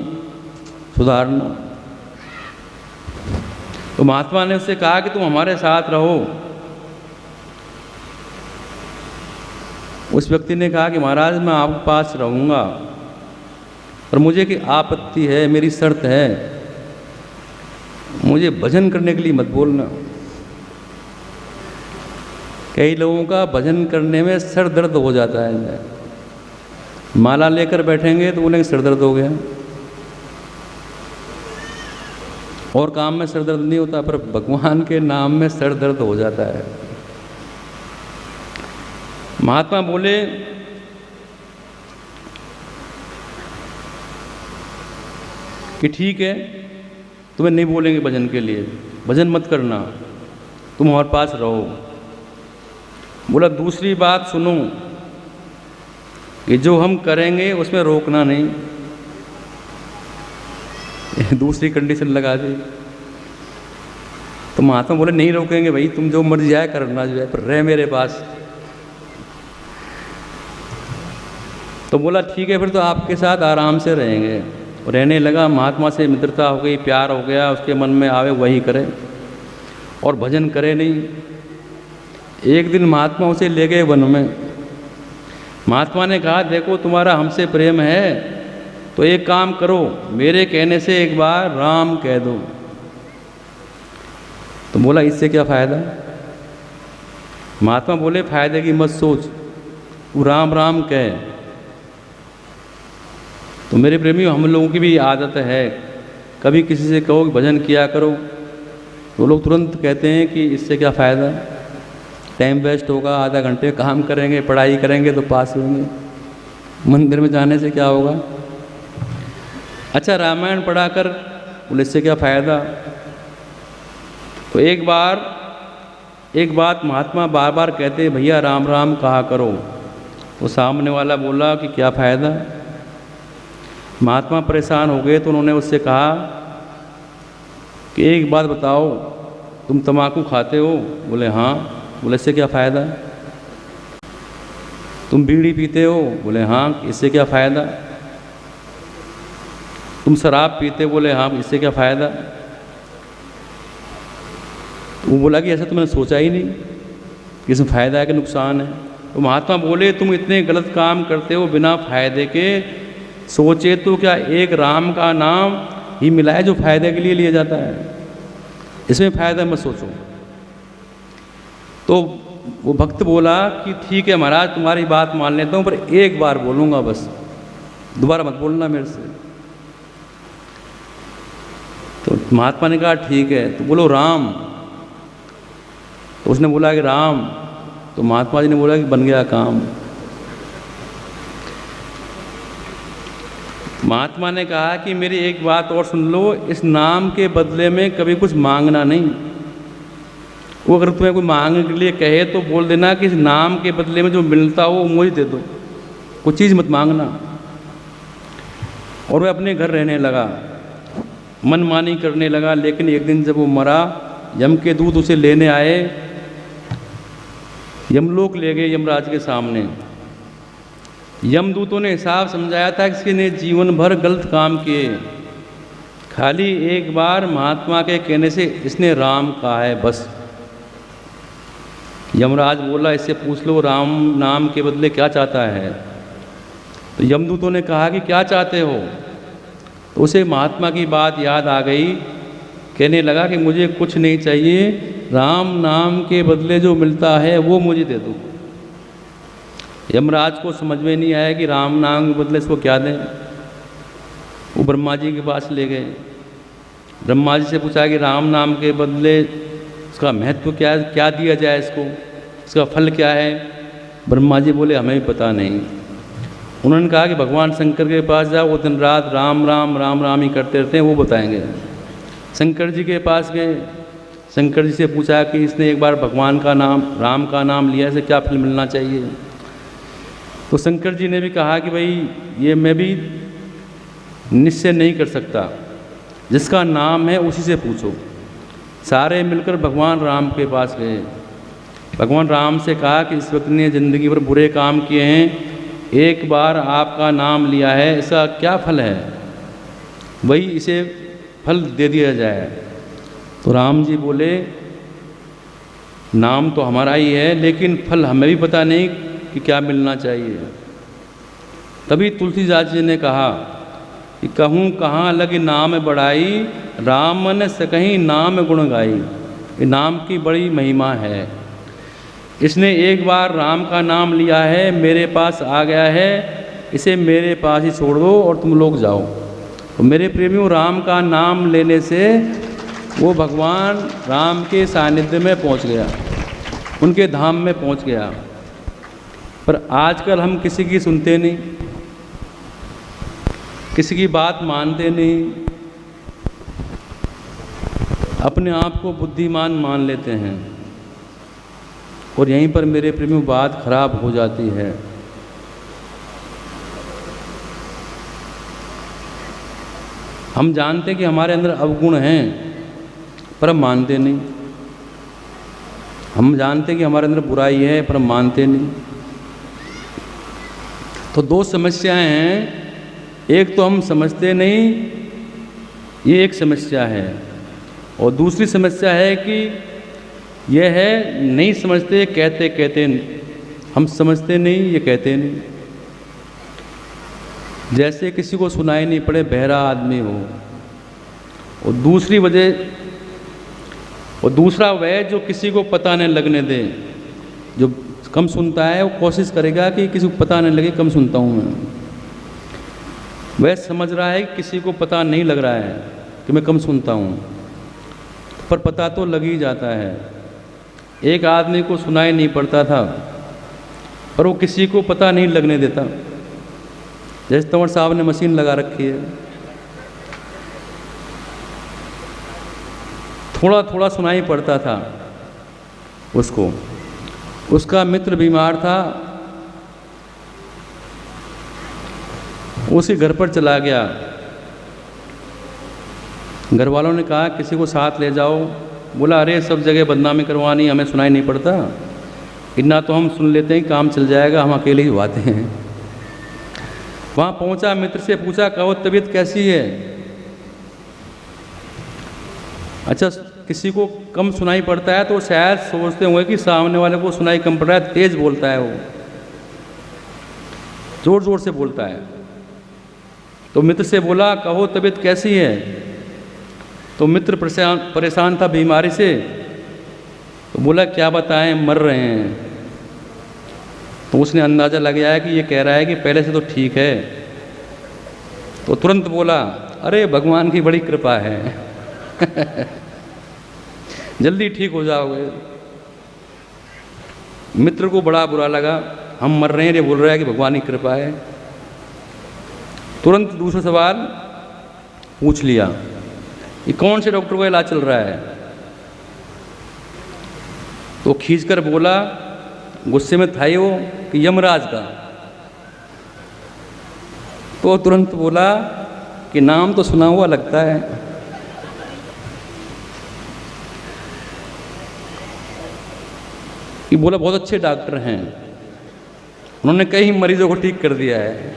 सुधारना। तो महात्मा ने उससे कहा कि तुम हमारे साथ रहो। उस व्यक्ति ने कहा कि महाराज मैं आपके पास रहूँगा, पर मुझे कि आपत्ति है, मेरी शर्त है, मुझे भजन करने के लिए मत बोलना। कई लोगों का भजन करने में सर दर्द हो जाता है, माला लेकर बैठेंगे तो बोलेंगे सर दर्द हो गया, और काम में सर दर्द नहीं होता, पर भगवान के नाम में सर दर्द हो जाता है। महात्मा बोले कि ठीक है, तुम्हें नहीं बोलेंगे भजन के लिए, भजन मत करना, तुम हमारे पास रहो। बोला दूसरी बात सुनो कि जो हम करेंगे उसमें रोकना नहीं। दूसरी कंडीशन लगा दी। तो महात्मा बोले नहीं रोकेंगे भाई, तुम जो मर्जी आए करना जो है, पर रह मेरे पास। तो बोला ठीक है, फिर तो आपके साथ आराम से रहेंगे। रहने लगा, महात्मा से मित्रता हो गई, प्यार हो गया, उसके मन में आवे वही करे और भजन करे नहीं। एक दिन महात्मा उसे ले गए वन में। महात्मा ने कहा देखो तुम्हारा हमसे प्रेम है तो एक काम करो, मेरे कहने से एक बार राम कह दो। तो बोला इससे क्या फ़ायदा? महात्मा बोले फायदे की मत सोच, तू राम राम कह। तो मेरे प्रेमी हम लोगों की भी आदत है, कभी किसी से कहो कि भजन किया करो तो लोग तुरंत कहते हैं कि इससे क्या फ़ायदा, टाइम वेस्ट होगा, आधा घंटे काम करेंगे, पढ़ाई करेंगे तो पास होंगे, मंदिर में जाने से क्या होगा। अच्छा रामायण पढ़ा कर बोले इससे क्या फ़ायदा। तो एक बात महात्मा बार बार कहते भैया राम राम कहा करो। तो सामने वाला बोला कि क्या फ़ायदा। महात्मा परेशान हो गए तो उन्होंने उससे कहा कि एक बात बताओ, तुम तम्बाकू खाते हो? बोले हाँ। बोले इससे क्या फ़ायदा। तुम बीड़ी पीते हो? बोले हाँ। इससे क्या फ़ायदा। तुम शराब पीते? बोले हाँ। इससे क्या फ़ायदा। वो बोला कि ऐसा तो मैंने सोचा ही नहीं कि इसमें फ़ायदा है कि नुकसान है। तो महात्मा बोले तुम इतने गलत काम करते हो बिना फ़ायदे के, सोचे तो क्या एक राम का नाम ही मिला है जो फ़ायदे के लिए लिया जाता है, इसमें फ़ायदा मत सोचो। तो वो भक्त बोला कि ठीक है महाराज तुम्हारी बात मान लेता हूँ, पर एक बार बोलूँगा बस, दोबारा मत बोलना मेरे से। तो महात्मा ने कहा ठीक है। तो बोलो राम। तो उसने बोला कि राम। तो महात्मा जी ने बोला कि बन गया काम। महात्मा ने कहा कि मेरी एक बात और सुन लो, इस नाम के बदले में कभी कुछ मांगना नहीं। वो अगर तुम्हें कोई मांगने के लिए कहे तो बोल देना कि इस नाम के बदले में जो मिलता हो वो मुझे दे दो, कोई चीज़ मत मांगना। और वह अपने घर रहने लगा, मनमानी करने लगा। लेकिन एक दिन जब वो मरा, यम के दूत उसे लेने आए, यमलोक ले गए यमराज के सामने। यमदूतों ने हिसाब समझाया था कि इसने जीवन भर गलत काम किए, खाली एक बार महात्मा के कहने से इसने राम कहा है बस। यमराज बोला इससे पूछ लो राम नाम के बदले क्या चाहता है। तो यमदूतों ने कहा कि क्या चाहते हो। तो उसे महात्मा की बात याद आ गई, कहने लगा कि मुझे कुछ नहीं चाहिए, राम नाम के बदले जो मिलता है वो मुझे दे दो। यमराज को समझ में नहीं आया कि राम नाम के बदले इसको क्या दें। वो ब्रह्मा जी के पास ले गए। ब्रह्मा जी से पूछा कि राम नाम के बदले इसका महत्व क्या दिया जाए, इसका फल क्या है। ब्रह्मा जी बोले हमें भी पता नहीं। उन्होंने कहा कि भगवान शंकर के पास जाओ, वो दिन रात राम राम राम राम ही करते रहते हैं, वो बताएंगे। शंकर जी के पास गए। शंकर जी से पूछा कि इसने एक बार भगवान का नाम राम का नाम लिया, इसे क्या फल मिलना चाहिए। तो शंकर जी ने भी कहा कि भाई ये मैं भी निश्चय नहीं कर सकता, जिसका नाम है उसी से पूछो। सारे मिलकर भगवान राम के पास गए। भगवान राम से कहा कि इस व्यक्ति ने ज़िंदगी भर बुरे काम किए हैं, एक बार आपका नाम लिया है, इसका क्या फल है, वही इसे फल दे दिया जाए। तो राम जी बोले नाम तो हमारा ही है, लेकिन फल हमें भी पता नहीं कि क्या मिलना चाहिए। तभी तुलसीदास जी ने कहा कि कहूँ कहाँ लगे नाम बढ़ाई, राम मन सकहीं नाम गुण गाई। ये नाम की बड़ी महिमा है। इसने एक बार राम का नाम लिया है, मेरे पास आ गया है, इसे मेरे पास ही छोड़ दो और तुम लोग जाओ। तो मेरे प्रेमियों, राम का नाम लेने से वो भगवान राम के सानिध्य में पहुंच गया, उनके धाम में पहुंच गया। पर आजकल हम किसी की सुनते नहीं, किसी की बात मानते नहीं, अपने आप को बुद्धिमान मान लेते हैं, और यहीं पर मेरे प्रेमियों बात खराब हो जाती है। हम जानते हैं कि हमारे अंदर अवगुण हैं, पर हम मानते नहीं। हम जानते हैं कि हमारे अंदर बुराई है, पर हम मानते नहीं। तो दो समस्याएं हैं, एक तो हम समझते नहीं, ये एक समस्या है, और दूसरी समस्या है कि यह है नहीं समझते, कहते कहते हम समझते नहीं, ये कहते नहीं। जैसे किसी को सुनाई नहीं पड़े, बहरा आदमी हो, और दूसरी वजह, और दूसरा वह जो किसी को पता नहीं लगने दे। जो कम सुनता है वो कोशिश करेगा कि किसी को पता नहीं लगे कम सुनता हूँ मैं। वह समझ रहा है कि किसी को पता नहीं लग रहा है कि मैं कम सुनता हूँ, पर पता तो लग ही जाता है। एक आदमी को सुनाई नहीं पड़ता था, पर वो किसी को पता नहीं लगने देता। जैसे तंवर साहब ने मशीन लगा रखी है, थोड़ा थोड़ा सुनाई पड़ता था उसको। उसका मित्र बीमार था, उसी घर पर चला गया। घर वालों ने कहा किसी को साथ ले जाओ। बोला अरे सब जगह बदनामी करवानी, हमें सुनाई नहीं पड़ता, इतना तो हम सुन लेते हैं, काम चल जाएगा, हम अकेले ही आते हैं। वहाँ पहुँचा, मित्र से पूछा कहो तबीयत कैसी है। अच्छा, किसी को कम सुनाई पड़ता है तो शायद सोचते होंगे कि सामने वाले को सुनाई कम पड़ रहा है, तेज बोलता है, वो जोर जोर से बोलता है। तो मित्र से बोला कहो तबीयत कैसी है। तो मित्र परेशान था बीमारी से, तो बोला क्या बताएं, मर रहे हैं। तो उसने अंदाज़ा लगाया कि ये कह रहा है कि पहले से तो ठीक है। तो तुरंत बोला अरे भगवान की बड़ी कृपा है जल्दी ठीक हो जाओगे। मित्र को बड़ा बुरा लगा, हम मर रहे हैं, ये बोल रहा है कि भगवान की कृपा है। तुरंत दूसरा सवाल पूछ लिया, ये कौन से डॉक्टर का इलाज चल रहा है। तो खींचकर बोला, गुस्से में था ही वो, कि यमराज का। तो तुरंत बोला कि नाम तो सुना हुआ लगता है। कि बोला बहुत अच्छे डॉक्टर हैं, उन्होंने कई मरीजों को ठीक कर दिया है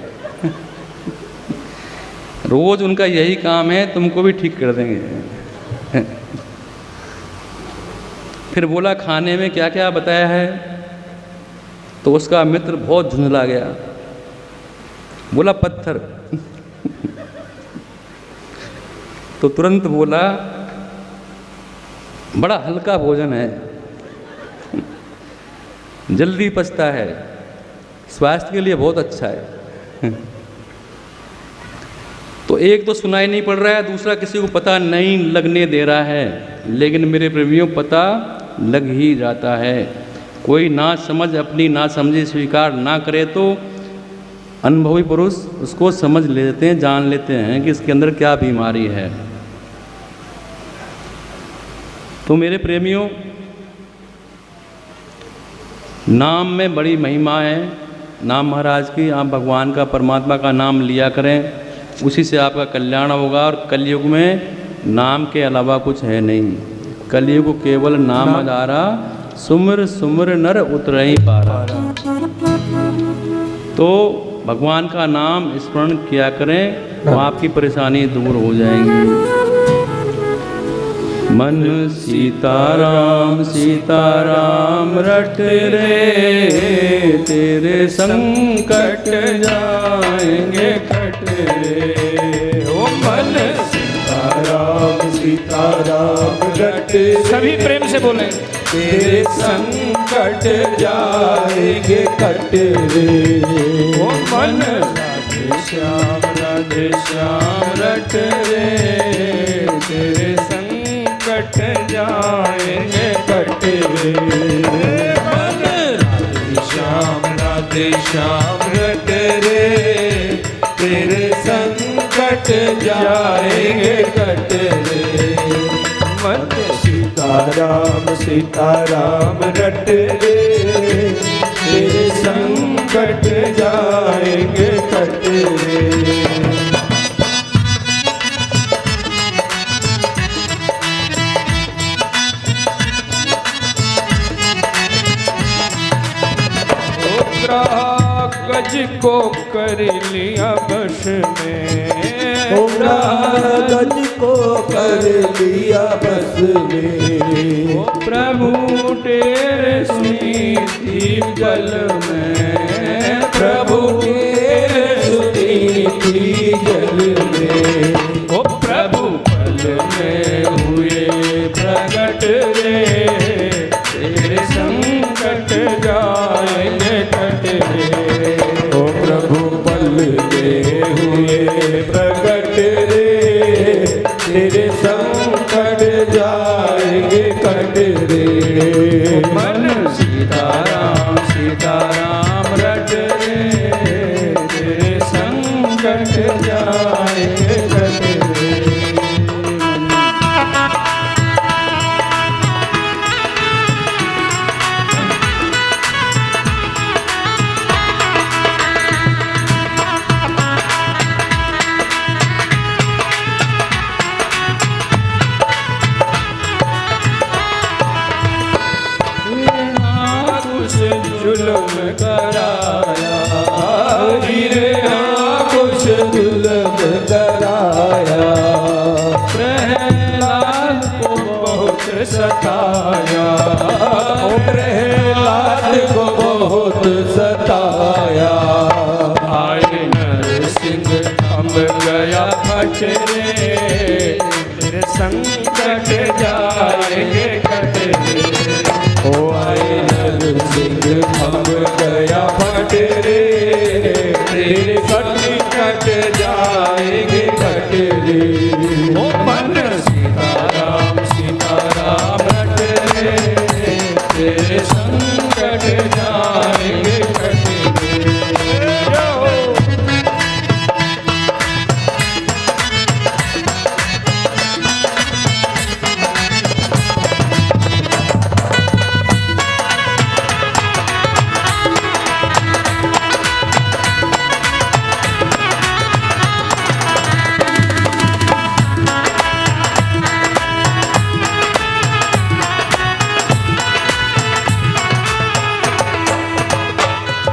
रोज उनका यही काम है, तुमको भी ठीक कर देंगे फिर बोला खाने में क्या क्या बताया है। तो उसका मित्र बहुत झुंझला गया, बोला पत्थर तो तुरंत बोला बड़ा हल्का भोजन है, जल्दी पचता है, स्वास्थ्य के लिए बहुत अच्छा है तो एक तो सुनाई नहीं पड़ रहा है, दूसरा किसी को पता नहीं लगने दे रहा है। लेकिन मेरे प्रेमियों पता लग ही जाता है। कोई ना समझ अपनी ना समझी स्वीकार ना करे तो अनुभवी पुरुष उसको समझ लेते हैं, जान लेते हैं कि इसके अंदर क्या बीमारी है। तो मेरे प्रेमियों, नाम में बड़ी महिमा है, नाम महाराज की आप भगवान का परमात्मा का नाम लिया करें, उसी से आपका कल्याण होगा। और कलयुग में नाम के अलावा कुछ है नहीं, कलयुग केवल नाम आधारा, सुमिर सुमिर नर उतर ही पारा। तो भगवान का नाम स्मरण किया करें तो आपकी परेशानी दूर हो जाएंगी। मन सीताराम सीताराम रट रे, तेरे संकट जाएंगे कट रे। ओ मन सीताराम सीताराम रट सभी प्रेम से बोले, तेरे संकट जाएंगे कट रे। ओ मन राधे श्याम रट रे, तेरे संकट जाएंगे कट रे। मन राधे श्याम रट रे, तेरे संकट जाएंगे कट रे। मन सीताराम सीताराम रट रे, तेरे संकट जाएंगे कट रे। गज को कर लिया बस में, गज को कर लिया बस में। ओ प्रभु तेरे सुनी थी गल में, प्रभु तेरे सुनी थी जल में। ओ प्रभु पल में हुए प्रगट रे, तेरे संकट जाएंगे कट रे। ओ प्रभु पल में हुए प्रगट रे, तेरे संकट जाएंगे कट रे। मन सीताराम सीताराम रट रे, तेरे संकट जाएंगे कट रे। जुल्म कराया, हीरे कुछ जुल्म कराया। प्रहलाद को बहुत सताया, ओ प्रहलाद को बहुत सताया। आए नरसिंह हम गया फट रे, तेरे संकट जाएंगे कट रे। ओ आए नरसिंह हम गया फट रे, तेरे संकट जाएंगे कट रे। ओ मन सीताराम सीताराम रट रे, तेरे संकट जाएंगे कट रे।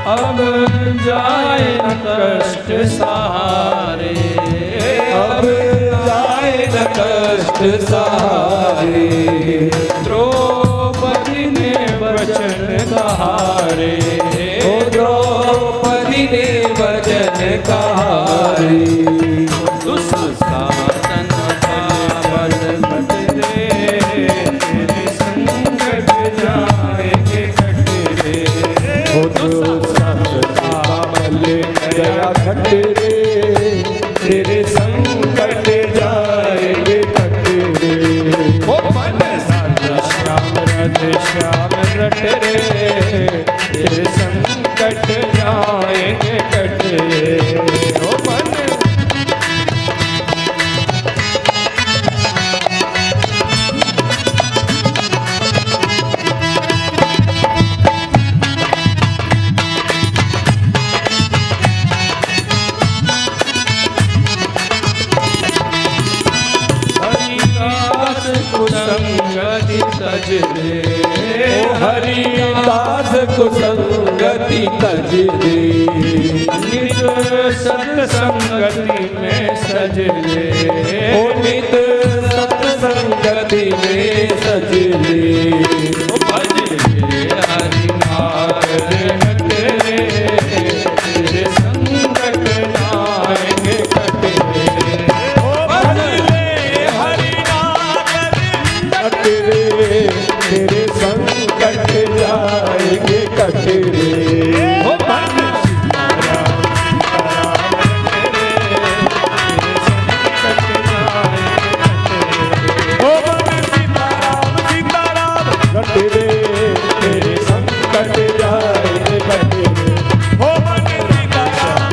अब जाए न कष्ट सहारे, अब जाए न कष्ट सहारे। द्रौपदी ने वचन कहारे, ओ द्रौपदी ने वचन कहारे। दुस्शासन पावन कट रे, तेरे संकट जाएंगे कट रे। ओ दुस्शासन गया घट रे, तेरे संकट जाएंगे कट रे। ओ मन राधे श्याम रट रे, तेरे संकट जाएंगे कट रे। ओ मन कुसंगति तज दे। हरिदास कुसंगति तज दे। नित सत्संगति में सज ले। ओ नित सत्संगति में सज ले। भज ले हरि नाम तेरे, तेरे संकट नाएंगे कटे। भज ले हरि नाम तेरे, तेरे संकट जाएंगे कटे। ओ भज तेरे तेरे संकट जाएंगे कटे। हो मन सीताराम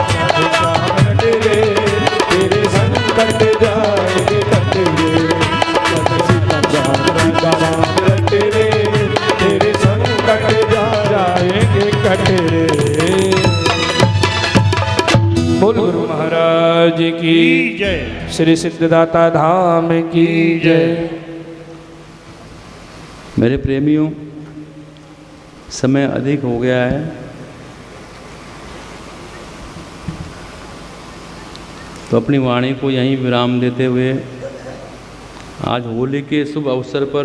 तेरे, तेरे संकट जाएंगे कटे। मन सीताराम तेरे, तेरे संकट जाएंगे कटे। बोल गुरु महाराज की जय। श्री सिद्धदाता धाम की जय। मेरे प्रेमियों, समय अधिक हो गया है, तो अपनी वाणी को यहीं विराम देते हुए आज होली के शुभ अवसर पर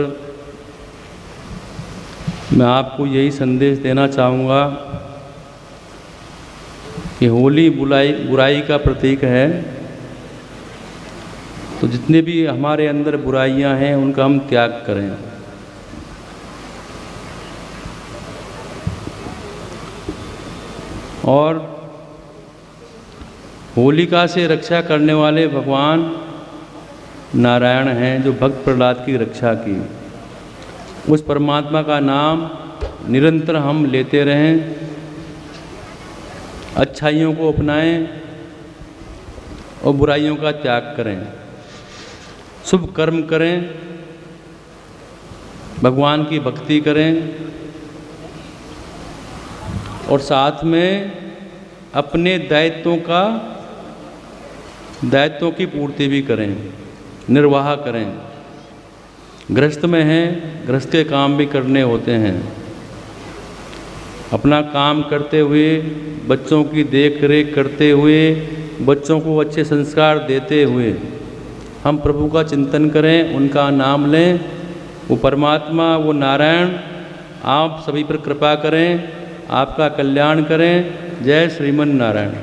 मैं आपको यही संदेश देना चाहूँगा कि होली बुराई का प्रतीक है। तो जितने भी हमारे अंदर बुराइयां हैं उनका हम त्याग करें। और होलिका से रक्षा करने वाले भगवान नारायण हैं, जो भक्त प्रहलाद की रक्षा की। उस परमात्मा का नाम निरंतर हम लेते रहें, अच्छाइयों को अपनाएं और बुराइयों का त्याग करें, शुभ कर्म करें, भगवान की भक्ति करें और साथ में अपने दायित्वों की पूर्ति भी करें, निर्वाह करें। गृहस्थ में हैं, गृहस्थ के काम भी करने होते हैं। अपना काम करते हुए, बच्चों की देख रेख करते हुए, बच्चों को अच्छे संस्कार देते हुए हम प्रभु का चिंतन करें, उनका नाम लें। वो परमात्मा, वो नारायण आप सभी पर कृपा करें, आपका कल्याण करें। जय श्रीमन नारायण।